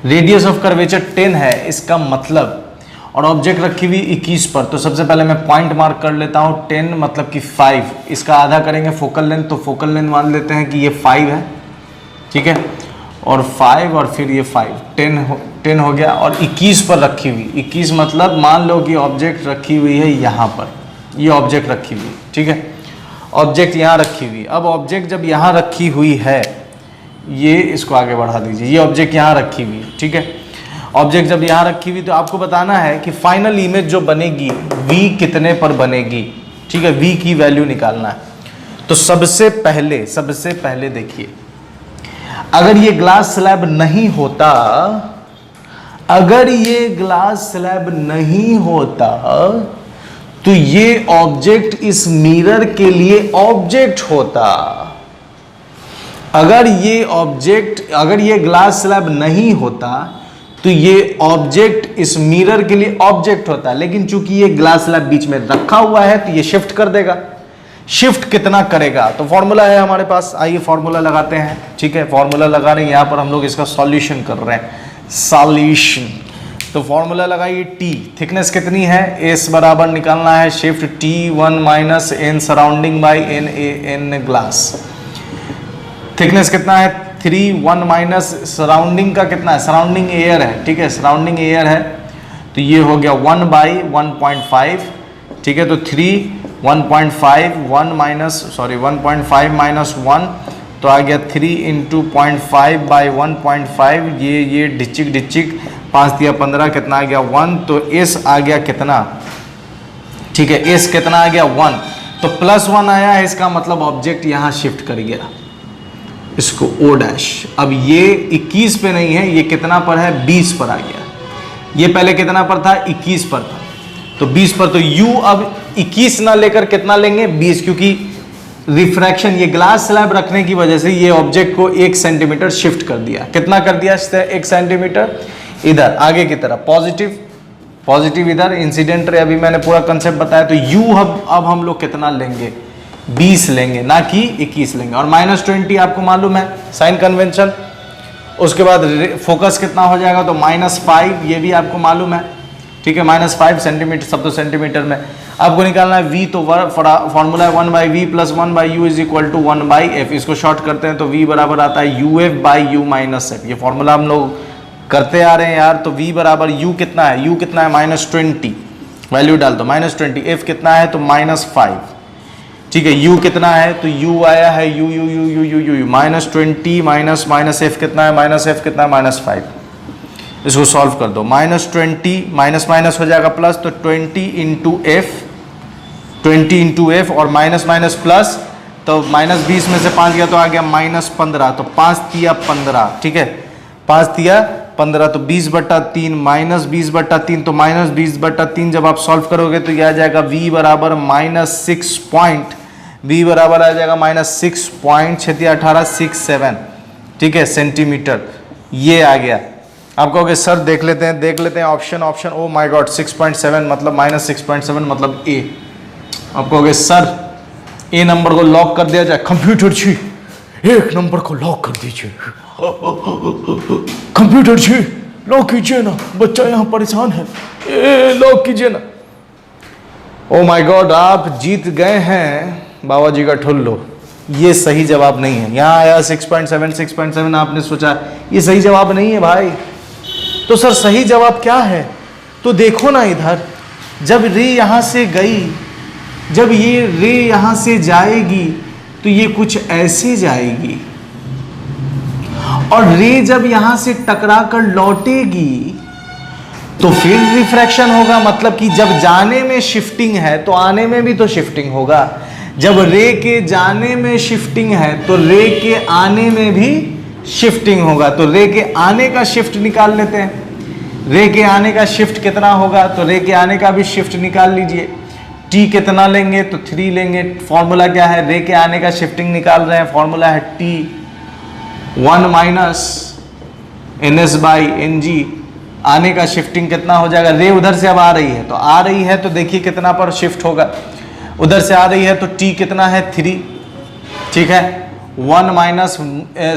A: रेडियस ऑफ कर्वेचर 10 है इसका मतलब, और ऑब्जेक्ट रखी हुई 21 पर। तो सबसे पहले मैं पॉइंट मार्क कर लेता हूँ, 10 मतलब कि 5, इसका आधा करेंगे फोकल लेंथ, तो फोकल लेंथ मान लेते हैं कि ये 5 है, ठीक है, और 5 और फिर ये 5, 10 हो गया, और 21 पर रखी हुई, 21 मतलब मान लो कि ऑब्जेक्ट रखी हुई है यहाँ पर, ये ऑब्जेक्ट रखी हुई, ठीक है, ऑब्जेक्ट यहाँ रखी हुई। अब ऑब्जेक्ट जब यहाँ रखी हुई है, ये इसको आगे बढ़ा दीजिए, ये ऑब्जेक्ट यहाँ रखी हुई है, ठीक है। ऑब्जेक्ट जब यहाँ रखी हुई तो आपको बताना है कि फाइनल इमेज जो बनेगी v कितने पर बनेगी, ठीक है, v की वैल्यू निकालना है। तो सबसे पहले देखिए, अगर ये ग्लास स्लैब नहीं होता, अगर ये ग्लास स्लैब नहीं होता तो ये ऑब्जेक्ट इस मिरर के लिए ऑब्जेक्ट होता। अगर ये ग्लास स्लैब नहीं होता तो ये ऑब्जेक्ट इस मिरर के लिए ऑब्जेक्ट होता, लेकिन चूंकि ये ग्लास स्लैब बीच में रखा हुआ है तो ये शिफ्ट कर देगा। शिफ्ट कितना करेगा? तो फॉर्मूला है हमारे पास, आइए फॉर्मूला लगाते हैं। ठीक है, फॉर्मूला लगा रहे हैं, यहां पर हम लोग इसका सॉल्यूशन कर रहे हैं, सॉल्यूशन। तो फॉर्मूला लगाइए, टी थिकनेस कितनी है, एस बराबर निकालना है shift T 1 minus N surrounding by N A N glass. Thickness कितना है 3, 1 माइनस सराउंडिंग का कितना है, सराउंडिंग एयर है। ठीक है, सराउंडिंग एयर है तो ये हो गया 1 बाई 1.5। ठीक है, तो 3 1.5 1 माइनस 1.5 माइनस 1 तो आ गया 3 इंटू 0.5 बाई 1.5। ये डिचिक 5 दिया 15, कितना आ गया 1। तो एस आ गया कितना, ठीक है, एस कितना आ गया 1। तो +1 आया है, इसका मतलब ऑब्जेक्ट यहां शिफ्ट कर गया, इसको ओ डैश। अब ये 21 पे नहीं है, ये कितना पर है, 20 पर आ गया। ये पहले कितना पर था, 21 पर था, तो 20 पर। तो यू अब 21 ना लेकर कितना लेंगे, 20, क्योंकि रिफ्रैक्शन, ये ग्लास स्लैब रखने की वजह से ये ऑब्जेक्ट को 1 सेंटीमीटर शिफ्ट कर दिया। कितना कर दिया, 1 सेंटीमीटर इधर आगे की तरफ, पॉजिटिव इधर, इंसिडेंट रे अभी मैंने पूरा कंसेप्ट बताया। तो यू अब हम लोग कितना लेंगे, 20 लेंगे, ना कि 21 लेंगे। और -20 आपको मालूम है साइन कन्वेंशन। उसके बाद फोकस कितना हो जाएगा, तो -5, ये भी आपको मालूम है। ठीक है, -5 सेंटीमीटर, सब तो सेंटीमीटर में आपको निकालना है। v तो फॉर्मूला है 1/v plus 1/u is equal to 1/f। इसको शॉर्ट करते हैं तो v बराबर आता है uf by u minus f। ये फॉर्मूला हम लोग करते आ रहे हैं यार। तो v बराबर u कितना है, u कितना है -20, वैल्यू डाल दो -20, f कितना है तो -5। ठीक है, u कितना है तो u आया है u -20 माइनस f कितना है, -f कितना है -5। इसको सॉल्व कर दो, -20 माइनस हो जाएगा प्लस, तो 20 इंटू एफ और माइनस प्लस, तो -20 में से 5 गया तो आ गया -15। तो 5 तिया 15, ठीक है, 5 तिया 15, तो 20/3 -20/3, तो -20/3 जब आप सॉल्व करोगे तो यह आ जाएगा v बराबर v बराबर आ जाएगा -6.1867, ठीक है, सेंटीमीटर। ये आ गया। आप कहोगे सर देख लेते हैं ऑप्शन, ओ माय गॉड 6.7 मतलब -6.7 मतलब ए। आप कहोगे सर ए नंबर को लॉक कर दिया जाए, कंप्यूटर जी 1 नंबर को लॉक कर दीजिए, कंप्यूटर जी लॉक कीजिए ना, बच्चा यहाँ परेशान है, लॉक कीजिए ना। ओ माय गॉड, आप जीत गए हैं बाबा जी का ठुल्लो। ये सही जवाब नहीं है। यहाँ आया 6.7 आपने सोचा, ये सही जवाब नहीं है भाई। तो सर सही जवाब क्या है, तो देखो ना इधर, जब रे यहां से गई, जब ये रे यहां से जाएगी तो ये कुछ ऐसे जाएगी, और रे जब यहां से टकरा कर लौटेगी तो फिर रिफ्रैक्शन होगा। मतलब कि जब जाने में शिफ्टिंग है तो आने में भी तो शिफ्टिंग होगा। जब रे के जाने में शिफ्टिंग है तो रे के आने में भी शिफ्टिंग होगा। तो रे के आने का शिफ्ट निकाल लेते हैं। रे के आने का शिफ्ट कितना होगा, तो रे के आने का भी शिफ्ट निकाल लीजिए। टी कितना लेंगे, तो 3 लेंगे। फॉर्मूला क्या है, रे के आने का शिफ्टिंग निकाल रहे हैं, फॉर्मूला है T 1 minus ns by N G. आने का शिफ्टिंग कितना हो जाएगा, रे उधर से अब आ रही है, तो आ रही है तो देखिए कितना पर शिफ्ट होगा, उधर से आ रही है तो टी कितना है 3, ठीक है। 1 माइनस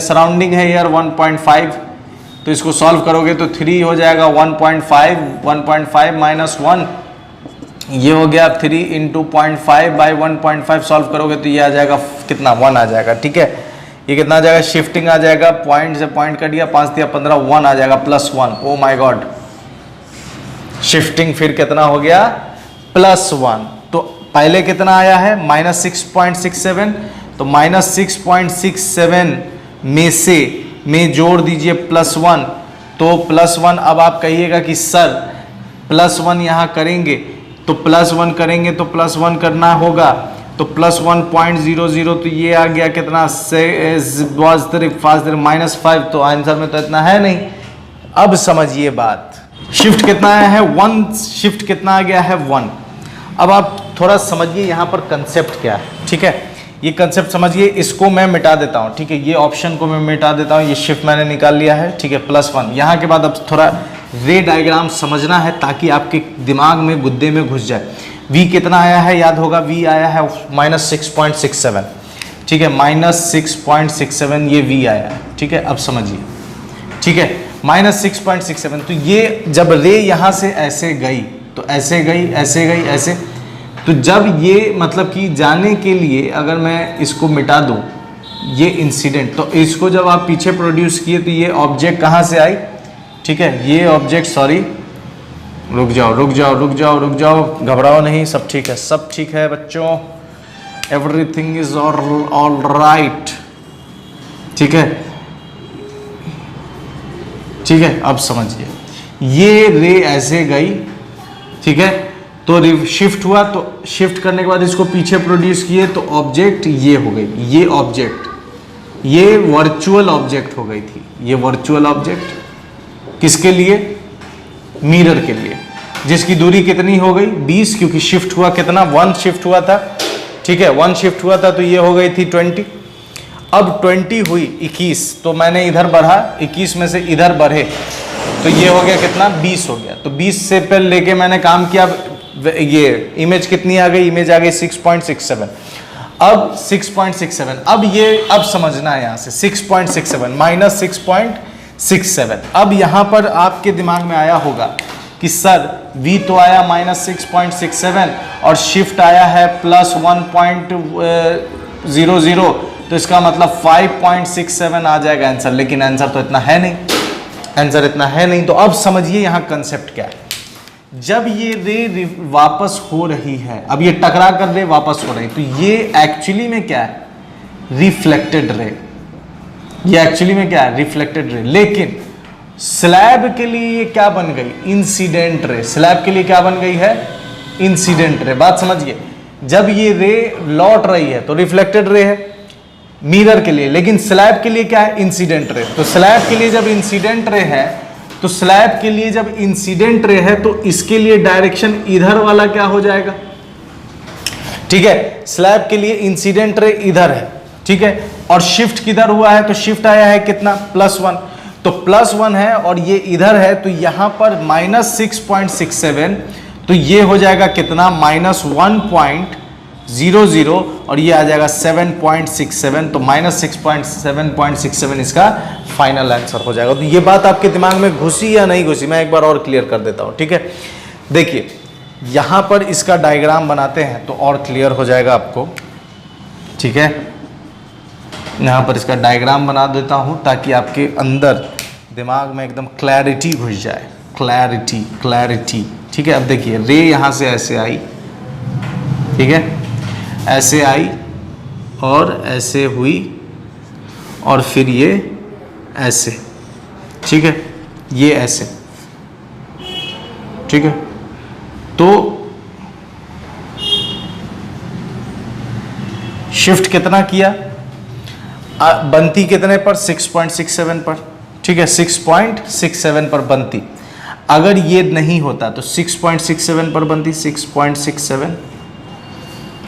A: सराउंडिंग है यार 1.5, तो इसको सॉल्व करोगे तो 3 हो जाएगा 1.5 माइनस 1, ये हो गया 3 इंटू 0.5 बाई 1.5। सॉल्व करोगे तो ये आ जाएगा कितना, 1 आ जाएगा, ठीक है। ये कितना आ जाएगा, शिफ्टिंग आ जाएगा, पॉइंट से पॉइंट कट गया, 5 दिया 15, 1 आ जाएगा +1। ओ माय गॉड, शिफ्टिंग फिर कितना हो गया, +1। तो पहले कितना आया है -6.67, तो -6.67 में जोड़ दीजिए +1, तो +1। अब आप कहिएगा कि सर +1 यहाँ करेंगे तो +1 करेंगे तो +1 करना होगा, तो +1.00, तो ये आ गया कितना, -5, तो आंसर में तो इतना है नहीं। अब समझिए बात, शिफ्ट कितना आया है 1, शिफ्ट कितना आ गया है 1। अब आप थोड़ा समझिए यहाँ पर कंसेप्ट क्या है, ठीक है। ये कंसेप्ट समझिए, इसको मैं मिटा देता हूँ, ठीक है। ये ऑप्शन को मैं मिटा देता हूँ, ये शिफ्ट मैंने निकाल लिया है, ठीक है, +1। यहाँ के बाद अब थोड़ा रे डायग्राम समझना है ताकि आपके दिमाग में, गुद्दे में घुस जाए। V कितना आया है याद होगा, V आया है -6.67, ठीक है, -6.67 ये V आया है, ठीक है। अब समझिए, ठीक है, -6.67। तो ये जब रे यहाँ से ऐसे गई तो ऐसे गई, ऐसे गई, ऐसे, तो जब ये मतलब कि जाने के लिए अगर मैं इसको मिटा दूं, ये इंसिडेंट, तो इसको जब आप पीछे प्रोड्यूस किए तो ये ऑब्जेक्ट कहाँ से आई, ठीक है, ये ऑब्जेक्ट, सॉरी, रुक जाओ रुक जाओ रुक जाओ रुक जाओ, घबराओ नहीं, सब ठीक है, सब ठीक है बच्चों, एवरीथिंग इज ऑल राइट, ठीक है, ठीक है। अब समझिए, ये रे ऐसे गई, ठीक है, तो शिफ्ट हुआ, तो शिफ्ट करने के बाद इसको पीछे प्रोड्यूस किए तो ऑब्जेक्ट ये हो गई, ये ऑब्जेक्ट, ये वर्चुअल ऑब्जेक्ट हो गई थी, ये वर्चुअल ऑब्जेक्ट किसके लिए, मिरर के लिए, जिसकी दूरी कितनी हो गई 20, क्योंकि शिफ्ट हुआ कितना, 1 शिफ्ट हुआ था, ठीक है, 1 शिफ्ट हुआ था, तो ये हो गई थी 20। अब 20 हुई 21, तो मैंने इधर बढ़ा, 21 में से इधर बढ़े तो ये हो गया कितना, 20 हो गया। तो 20 से पहले लेके मैंने काम किया, ये इमेज कितनी आ गई, इमेज आ गई 6.67। अब 6.67, अब ये, अब समझना है यहाँ से 6.67 -6.67। अब यहाँ पर आपके दिमाग में आया होगा कि सर V तो आया -6.67 और शिफ्ट आया है +1.00, तो इसका मतलब 5.67 आ जाएगा आंसर, लेकिन आंसर तो इतना है नहीं, आंसर इतना है नहीं। तो अब समझिए यहाँ कंसेप्ट क्या है। जब ये रे वापस हो रही है, अब ये टकरा कर रे वापस हो रही, तो ये एक्चुअली में क्या है, रिफ्लेक्टेड रे, ये एक्चुअली में क्या है, रिफ्लेक्टेड रे। लेकिन स्लैब के लिए ये क्या बन गई, इंसिडेंट रे, स्लैब के लिए क्या बन गई है, इंसिडेंट रे। बात समझिए, जब ये रे लौट रही है तो रिफ्लेक्टेड रे है मिरर के लिए, लेकिन स्लैब के लिए क्या है, इंसिडेंट रे। तो स्लैब के लिए जब इंसिडेंट रे है, तो स्लैब के लिए जब इंसिडेंट रे है तो इसके लिए डायरेक्शन इधर वाला क्या हो जाएगा, ठीक है, स्लैब के लिए इंसिडेंट रे इधर है, ठीक है, और शिफ्ट किधर हुआ है, तो शिफ्ट आया है कितना, +1, तो +1 है और ये इधर है, तो यहां पर -6.67, तो ये हो जाएगा कितना, -1.00, और ये आ जाएगा 7.67, तो -6.7.67 इसका फाइनल आंसर हो जाएगा। तो ये बात आपके दिमाग में घुसी या नहीं घुसी, मैं एक बार और क्लियर कर देता हूं, ठीक है। देखिए यहां पर इसका डायग्राम बनाते हैं तो और क्लियर हो जाएगा आपको, ठीक है। यहां पर इसका डायग्राम बना देता हूं ताकि आपके अंदर दिमाग में एकदम क्लैरिटी घुस जाए, क्लैरिटी क्लैरिटी, ठीक है। अब देखिए रे यहां से ऐसे आई, ठीक है, ऐसे आई और ऐसे हुई और फिर ये ऐसे, ठीक है, ये ऐसे, ठीक है। तो शिफ्ट कितना किया, बनती कितने पर, 6.67 पर, ठीक है, 6.67 पर बनती। अगर ये नहीं होता तो 6.67 पर बनती, 6.67,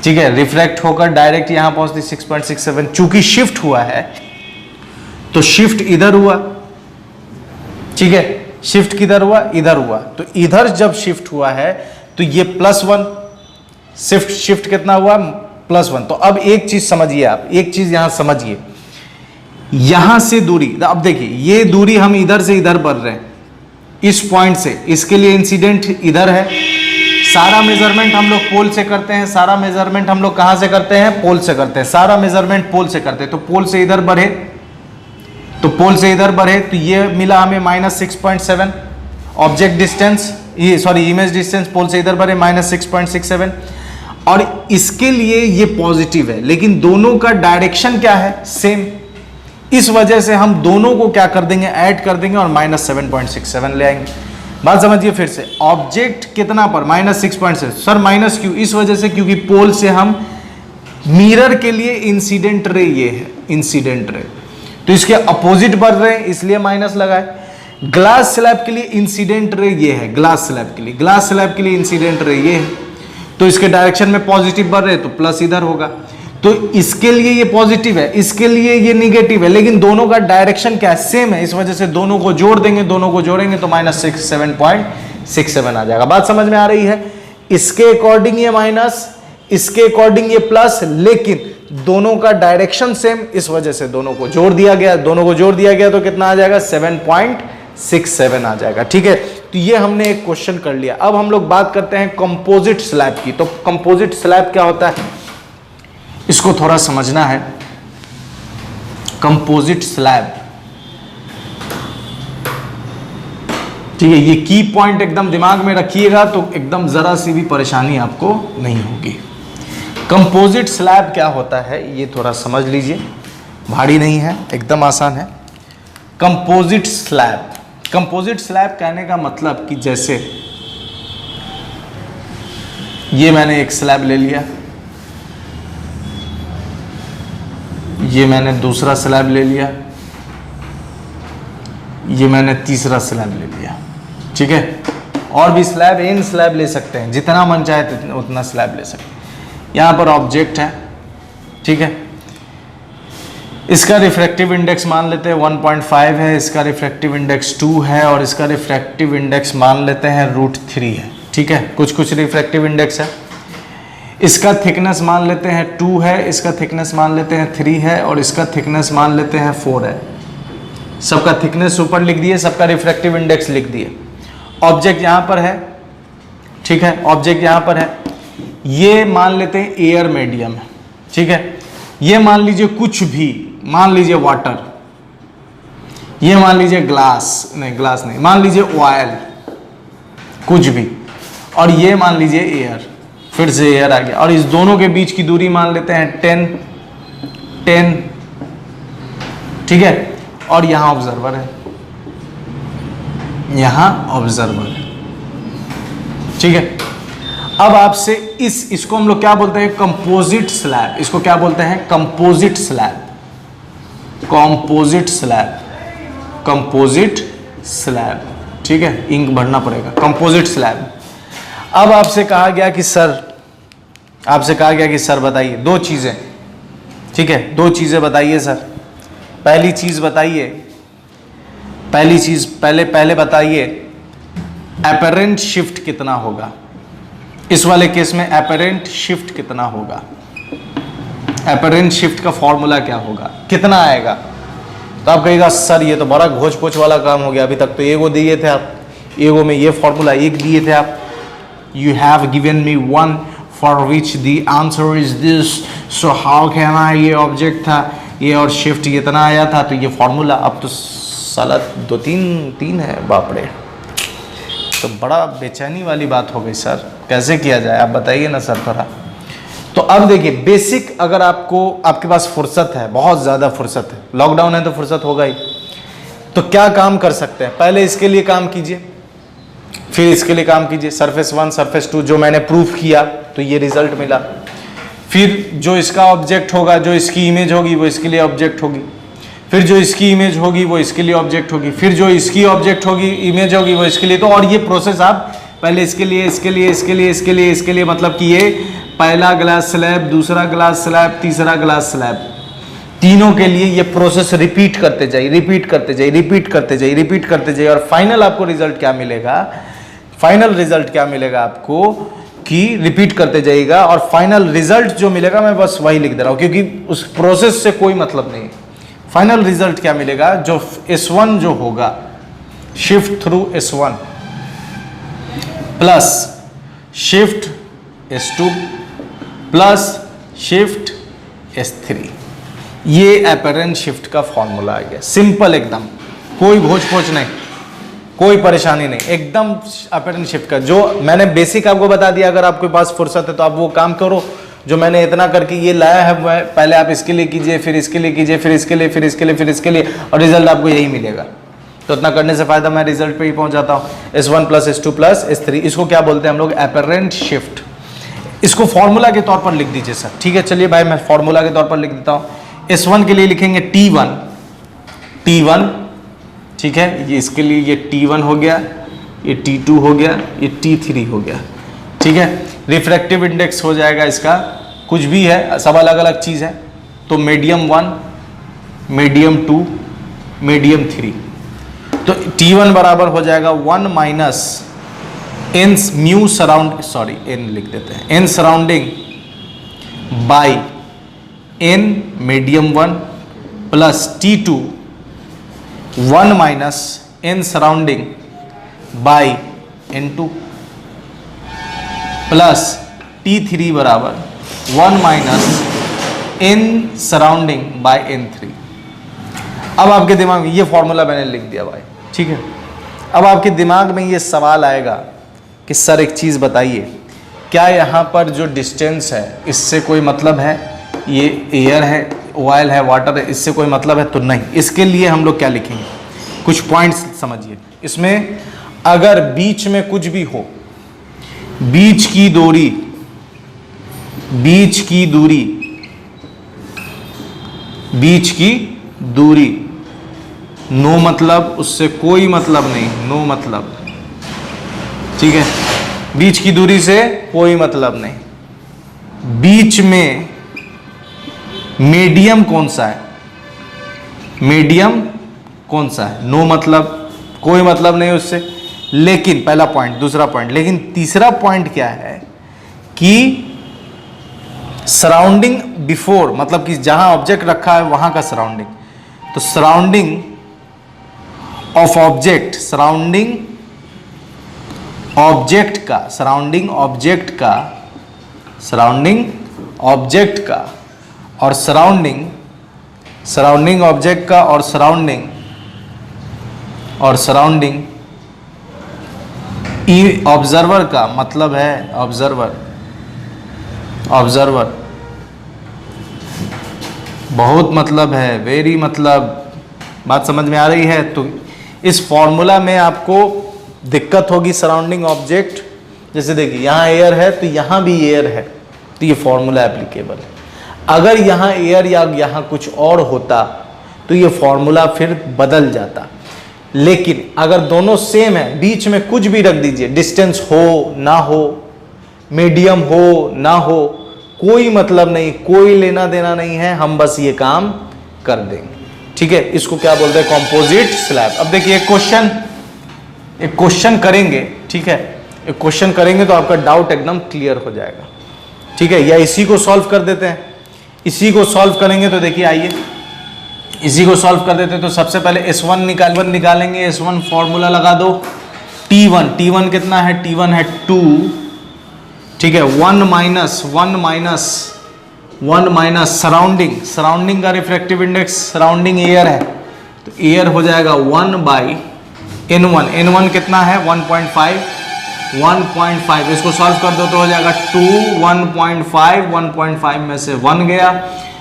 A: ठीक है, रिफ्लेक्ट होकर डायरेक्ट यहां पहुंचती 6.67। चूंकि शिफ्ट हुआ है तो शिफ्ट इधर हुआ, ठीक है, शिफ्ट किधर हुआ, इधर हुआ, तो इधर जब शिफ्ट हुआ है तो ये +1, शिफ्ट कितना हुआ, +1। तो अब एक चीज समझिए, आप एक चीज यहां समझिए, यहां से दूरी, अब देखिए ये दूरी हम इधर से इधर बढ़ रहे हैं, इस पॉइंट से, इसके लिए इंसिडेंट इधर है। सारा मेजरमेंट हम लोग पोल से करते हैं, सारा मेजरमेंट हम लोग कहां से करते हैं, पोल से करते हैं, सारा मेजरमेंट पोल से करते हैं। तो पोल से इधर बढ़े, तो पोल से इधर बढ़े, तो ये मिला हमें -6.7 ऑब्जेक्ट डिस्टेंस, ये सॉरी इमेज डिस्टेंस, पोल से इधर बढ़े -6.67, और इसके लिए ये पॉजिटिव है, लेकिन दोनों का डायरेक्शन क्या है, सेम। इस वजह से हम दोनों को क्या कर देंगे, ऐड कर देंगे और -7.67 ले आएंगे। बात समझिए फिर से, ऑब्जेक्ट कितना पर, -6.7, सर माइनस क्यों, इस वजह से क्योंकि पोल से हम मिरर के लिए इंसिडेंट रे ये है, इंसिडेंट रे, तो इसके अपोजिट बढ़ रहे हैं इसलिए माइनस लगाए। ग्लास स्लैब के लिए इंसिडेंट रे ये है, ग्लास स्लैब के लिए, ग्लास स्लैब के लिए इंसिडेंट रे ये है, तो इसके डायरेक्शन में पॉजिटिव बढ़ रहे तो प्लस इधर होगा, तो इसके लिए ये पॉजिटिव है, इसके लिए ये निगेटिव है, लेकिन दोनों का डायरेक्शन क्या है, सेम है, इस वजह से दोनों को जोड़ देंगे, दोनों को जोड़ेंगे तो -7.67 आ जाएगा। बात समझ में आ रही है? इसके अकॉर्डिंग ये माइनस, इसके अकॉर्डिंग ये प्लस, लेकिन दोनों का डायरेक्शन सेम, इस वजह से दोनों को जोड़ दिया गया, दोनों को जोड़ दिया गया तो कितना आ जाएगा, 7.67 आ जाएगा। ठीक है, तो ये हमने एक क्वेश्चन कर लिया। अब हम लोग बात करते हैं कंपोजिट स्लैब की। तो कंपोजिट स्लैब क्या होता है, इसको थोड़ा समझना है। कंपोजिट स्लैब, ठीक है, ये की पॉइंट एकदम दिमाग में रखिएगा तो एकदम जरा सी भी परेशानी आपको नहीं होगी। कंपोजिट स्लैब क्या होता है ये थोड़ा समझ लीजिए, भारी नहीं है, एकदम आसान है। कंपोजिट स्लैब, कंपोजिट स्लैब कहने का मतलब कि जैसे ये मैंने एक स्लैब ले लिया, ये मैंने दूसरा स्लैब ले लिया, ये मैंने तीसरा स्लैब ले लिया। ठीक है, और भी स्लैब, इन स्लैब ले सकते हैं, जितना मन चाहे उतना स्लैब ले सकते हैं। यहां पर ऑब्जेक्ट है, ठीक है, इसका रिफ्रैक्टिव इंडेक्स मान लेते हैं 1.5 है, इसका रिफ्रैक्टिव इंडेक्स 2 है, और इसका रिफ्रैक्टिव इंडेक्स मान लेते हैं √3 है। ठीक है, कुछ कुछ रिफ्रैक्टिव इंडेक्स है। इसका थिकनेस मान लेते हैं 2 है, इसका थिकनेस मान लेते हैं 3 है, और इसका थिकनेस मान लेते हैं 4 है। सबका थिकनेस ऊपर लिख दिए, सबका रिफ्रैक्टिव इंडेक्स लिख दिए। ऑब्जेक्ट यहाँ पर है, ठीक है, ऑब्जेक्ट यहाँ पर है, ये मान लेते हैं एयर मीडियम है। ठीक है, ये मान लीजिए कुछ भी, मान लीजिए वाटर, ये मान लीजिए ग्लास, नहीं ग्लास नहीं, मान लीजिए ऑयल, कुछ भी, और ये मान लीजिए एयर, फिर से एयर आ गया, और इस दोनों के बीच की दूरी मान लेते हैं 10। ठीक है, और यहां ऑब्जर्वर है, यहां ऑब्जर्वर है। ठीक है, अब आपसे इसको हम लोग क्या बोलते हैं, कंपोजिट स्लैब। इसको क्या बोलते हैं, composite slab, composite slab, composite slab. ठीक है, इंक भरना पड़ेगा, कंपोजिट स्लैब। अब आपसे कहा गया कि सर, आपसे कहा गया कि सर बताइए दो चीजें। ठीक है, दो चीजें बताइए सर। पहली चीज बताइए, पहली चीज पहले बताइए एपरेंट शिफ्ट कितना होगा। इस वाले केस में एपरेंट शिफ्ट कितना होगा, एपरेंट शिफ्ट का फॉर्मूला क्या होगा, कितना आएगा। तो आप कहिएगा सर ये तो बड़ा घोच पोच वाला काम हो गया, अभी तक तो एगो दिए थे आप, एगो में ये फॉर्मूला एक दिए थे आप। You have given me one for which the answer is this, so how can I, ये ऑब्जेक्ट था ये और शिफ्ट इतना आया था, तो ये फॉर्मूला। अब तो साला 2-3 है, बाप रे, तो बड़ा बेचैनी वाली बात हो गई सर, कैसे किया जाए आप बताइए ना सर थोड़ा। तो अब देखिए बेसिक, अगर आपको, आपके पास फुर्सत है, बहुत ज़्यादा फुर्सत है, लॉकडाउन है तो फुर्सत होगा ही, तो क्या काम कर सकते हैं, पहले इसके लिए काम कीजिए, फिर इसके लिए काम कीजिए। सरफेस 1 सरफेस 2 जो मैंने प्रूफ किया तो ये रिजल्ट मिला। फिर जो इसका ऑब्जेक्ट होगा, जो इसकी इमेज होगी वो इसके लिए ऑब्जेक्ट होगी, फिर जो इसकी इमेज होगी वो इसके लिए ऑब्जेक्ट होगी, फिर जो इसकी ऑब्जेक्ट होगी, इमेज होगी वो इसके लिए। तो और ये प्रोसेस आप पहले इसके लिए, इसके लिए, इसके लिए, इसके लिए, इसके लिए, मतलब कि ये पहला ग्लास स्लैब, दूसरा ग्लास स्लैब, तीसरा ग्लास स्लैब, तीनों के लिए ये प्रोसेस रिपीट करते जाइए, रिपीट करते जाइए, रिपीट करते जाइए, रिपीट करते जाइए, और फाइनल आपको रिजल्ट क्या मिलेगा, फाइनल रिजल्ट क्या मिलेगा आपको कि रिपीट करते जाइएगा, और फाइनल रिजल्ट जो मिलेगा मैं बस वही लिख दे रहा हूं क्योंकि उस प्रोसेस से कोई मतलब नहीं। फाइनल रिजल्ट क्या मिलेगा, जो S1 जो होगा, shift through S1 plus shift S2 plus shift S3, ये एपरेंट शिफ्ट का फॉर्मूला आ गया। सिंपल एकदम, कोई घोच पोच नहीं, कोई परेशानी नहीं, एकदम एपरेंट शिफ्ट का। जो मैंने बेसिक आपको बता दिया, अगर आपके पास फुर्सत है तो आप वो काम करो जो मैंने इतना करके ये लाया है। पहले आप इसके लिए कीजिए, फिर इसके लिए कीजिए, फिर इसके लिए, फिर इसके लिए, फिर इसके लिए, और रिजल्ट आपको यही मिलेगा। तो इतना करने से फायदा, मैं रिजल्ट पे ही पहुंच जाता हूँ। S1 plus S2 plus S3, इसको क्या बोलते हैं हम लोग, एपरेंट शिफ्ट। इसको फॉर्मूला के तौर पर लिख दीजिए सर। ठीक है, चलिए भाई मैं फॉर्मूला के तौर पर लिख देता हूँ। S1 के लिए लिखेंगे T1, ठीक है, ये इसके लिए ये T1 हो गया, ये T2 हो गया, ये T3 हो गया। ठीक है। रिफ्रैक्टिव इंडेक्स हो जाएगा इसका, कुछ भी है, सब अलग अलग चीज है। तो मीडियम 1, मीडियम 2, मीडियम 3। तो T1 बराबर हो जाएगा 1 minus N mu surround, sorry N लिख देते हैं, N surrounding by N medium 1 plus T2 1 minus N surrounding by N2 plus T3 बराबर 1 minus N surrounding by N3। अब आपके दिमाग में ये फॉर्मूला मैंने लिख दिया भाई, ठीक है। अब आपके दिमाग में ये सवाल आएगा कि सर एक चीज़ बताइए, क्या यहाँ पर जो डिस्टेंस है इससे कोई मतलब है? ये एयर है, ऑयल है, वाटर है, इससे कोई मतलब है? तो नहीं। इसके लिए हम लोग क्या लिखेंगे, कुछ पॉइंट्स समझिए। इसमें अगर बीच में कुछ भी हो, बीच की दूरी, बीच की दूरी, बीच की दूरी, नो मतलब, उससे कोई मतलब नहीं, नो मतलब, ठीक है। बीच की दूरी से कोई मतलब नहीं। बीच में मीडियम कौन सा है, मीडियम कौन सा है, नो मतलब, कोई मतलब नहीं उससे। लेकिन पहला पॉइंट, दूसरा पॉइंट, लेकिन तीसरा पॉइंट क्या है कि सराउंडिंग बिफोर, मतलब कि जहां ऑब्जेक्ट रखा है वहां का सराउंडिंग। तो surrounding of object, surrounding object का, सराउंडिंग ऑब्जेक्ट का, सराउंडिंग ऑब्जेक्ट का और सराउंडिंग, सराउंडिंग ऑब्जेक्ट का और सराउंडिंग, और सराउंडिंग ऑब्जर्वर का मतलब है, ऑब्जर्वर, ऑब्जर्वर बहुत मतलब है, वेरी मतलब, बात समझ में आ रही है? तो इस फॉर्मूला में आपको दिक्कत होगी सराउंडिंग ऑब्जेक्ट, जैसे देखिए यहाँ एयर है तो यहाँ भी एयर है, तो ये फॉर्मूला एप्लीकेबल है। अगर यहाँ एयर या यहाँ कुछ और होता तो ये फॉर्मूला फिर बदल जाता। लेकिन अगर दोनों सेम है, बीच में कुछ भी रख दीजिए, डिस्टेंस हो ना हो, मीडियम हो ना हो, कोई मतलब नहीं, कोई लेना देना नहीं है, हम बस ये काम कर देंगे, ठीक है। इसको क्या बोलते हैं, कंपोजिट स्लैब। अब देखिए एक क्वेश्चन करेंगे, ठीक है, एक क्वेश्चन करेंगे तो आपका डाउट एकदम क्लियर हो जाएगा, ठीक है। या इसी को सॉल्व कर देते हैं, इसी को सॉल्व करेंगे तो देखिए, आइए इसी को सॉल्व कर देते हैं। तो सबसे पहले S1 निकालेंगे, S1 फॉर्मूला लगा दो, T1 कितना है, T1 है 2, ठीक है। 1 माइनस सराउंडिंग का रिफ्रैक्टिव इंडेक्स, सराउंडिंग एयर है तो एयर हो जाएगा 1 बाई N1 कितना है 1.5, इसको सॉल्व कर दो तो हो जाएगा 2, 1.5 में से 1 गया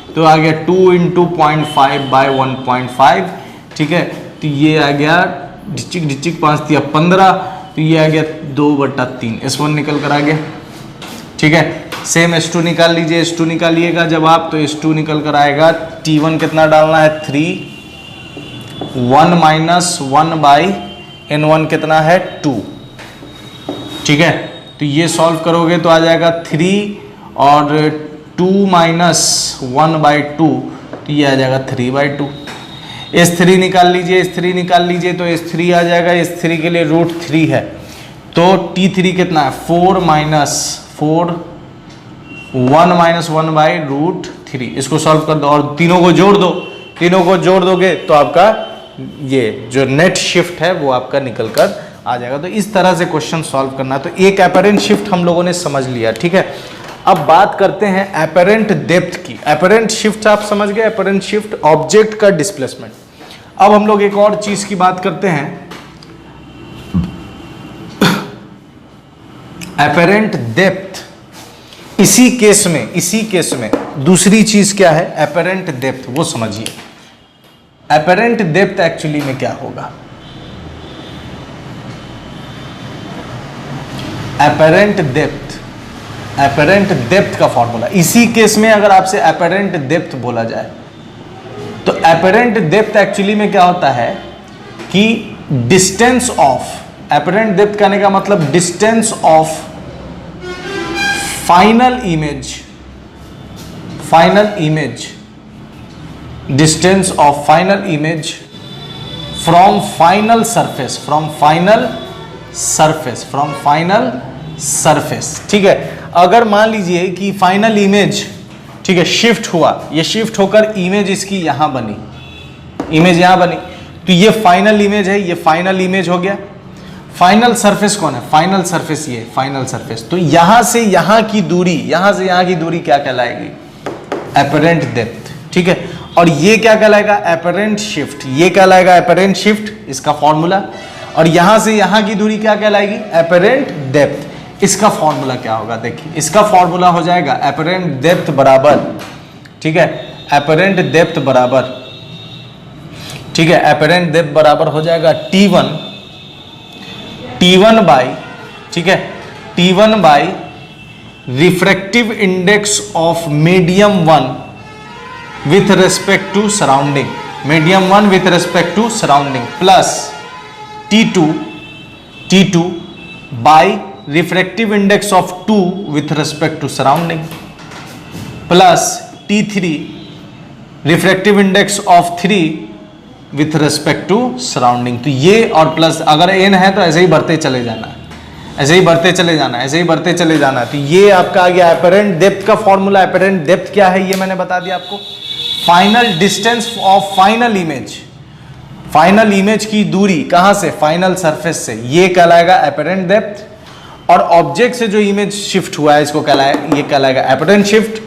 A: तो आ गया 2 × 0.5 बाई 1.5, ठीक है। तो ये आ गया डिचिक 5 दिया 15, तो ये आ गया 2/3, S1 निकल कर आ गया, ठीक है। सेम S2 निकाल लीजिए, S2 निकालिएगा जब आप, तो S2 निकल कर आएगा, T1 कितना डालना है 3, 1 माइनस 1 बाई N1 कितना है 2, ठीक है। तो ये सॉल्व करोगे तो आ जाएगा 3 और 2 माइनस 1/2, तो ये आ जाएगा 3/2। S3 निकाल लीजिए, S3 निकाल लीजिए तो S3 आ जाएगा, S3 के लिए √3 है तो T3 कितना है 4 माइनस 4, 1 माइनस 1/√3। इसको सॉल्व कर दो और तीनों को जोड़ दो, तीनों को जोड़ दोगे तो आपका ये जो नेट शिफ्ट है वो आपका निकल कर आ जाएगा। तो इस तरह से क्वेश्चन सॉल्व करना है। तो एक एपरेंट शिफ्ट हम लोगों ने समझ लिया, ठीक है। अब बात करते हैं एपरेंट डेप्थ की। एपरेंट शिफ्ट आप समझ गए, एपरेंट शिफ्ट ऑब्जेक्ट का डिस्प्लेसमेंट। अब हम लोग एक और चीज की बात करते हैं, एपरेंट डेप्थ। इसी केस में दूसरी चीज क्या है, एपरेंट डेप्थ, वो समझिए। एपरेंट डेप्थ एक्चुअली में क्या होगा, एपरेंट डेप्थ का फॉर्मूला। इसी केस में अगर आपसे एपरेंट डेप्थ बोला जाए तो एपरेंट डेप्थ एक्चुअली में क्या होता है कि डिस्टेंस ऑफ, एपरेंट डेप्थ कहने का मतलब distance of final image distance of final image from final surface, ठीक है। अगर मान लीजिए कि फाइनल इमेज, ठीक है, शिफ्ट हुआ, ये शिफ्ट होकर इमेज इसकी यहां बनी, इमेज यहां बनी, तो ये फाइनल इमेज है, ये फाइनल इमेज हो गया। फाइनल सरफेस कौन है? फाइनल सरफेस ये फाइनल सरफेस। तो यहां से यहां की दूरी, यहां से यहां की दूरी क्या कहलाएगी? एपरेंट डेप्थ, ठीक है। और ये क्या कहलाएगा? एपरेंट शिफ्ट, ये कहलाएगा एपरेंट शिफ्ट, इसका फॉर्मूला। और यहां से यहां की दूरी क्या कहलाएगी? Apparent depth. इसका फॉर्मूला क्या होगा? देखिए, इसका फॉर्मूला हो जाएगा एपरेंट डेप्थ बराबर, ठीक है, एपरेंट डेप्थ बराबर, ठीक है, एपरेंट डेप्थ बराबर हो जाएगा T1 बाई, ठीक है, T1 by refractive index of medium 1 with respect to surrounding, medium 1 with respect to surrounding, plus T2 by refractive index of 2 with respect to surrounding, plus T3 refractive index of 3 with respect to surrounding. तो ये और plus, अगर n है तो ऐसे ही बढ़ते चले जाना है, ऐसे ही बढ़ते चले जाना है, ऐसे ही बढ़ते चले जाना है। तो ये आपका आ गया एपरेंट डेप्थ का फॉर्मूला। एपरेंट डेप्थ क्या है ये मैंने बता दिया आपको। Final distance of final image, final image की दूरी कहां से? फाइनल सरफेस से, ये कहलाएगा एपरेंट डेप्थ। और ऑब्जेक्ट से जो इमेज शिफ्ट हुआ है इसको कहलाएगा, ये कहलाएगा एपरेंट शिफ्ट।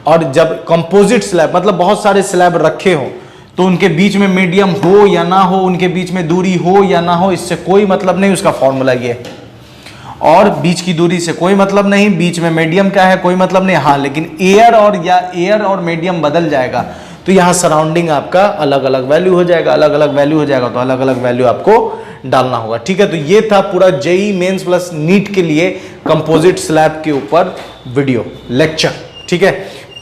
A: और जब कंपोजिट स्लैब, मतलब बहुत सारे स्लैब रखे हो, तो उनके बीच में मीडियम हो या ना हो, उनके बीच में दूरी हो या ना हो, इससे कोई मतलब नहीं, उसका फॉर्मूला ये है। और बीच की दूरी से कोई मतलब नहीं, बीच में मीडियम क्या है कोई मतलब नहीं। हाँ, लेकिन एयर और मीडियम बदल जाएगा तो यहाँ सराउंडिंग आपका अलग अलग वैल्यू हो जाएगा, अलग अलग वैल्यू हो जाएगा, तो अलग अलग वैल्यू आपको डालना होगा, ठीक है। तो ये था पूरा जेईई मेंस प्लस नीट के लिए कंपोजिट स्लैब के ऊपर वीडियो लेक्चर, ठीक है।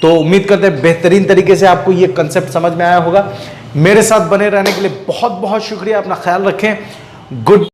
A: तो उम्मीद करते हैं बेहतरीन तरीके से आपको ये कंसेप्ट समझ में आया होगा। मेरे साथ बने रहने के लिए बहुत बहुत शुक्रिया। अपना ख्याल रखें। गुड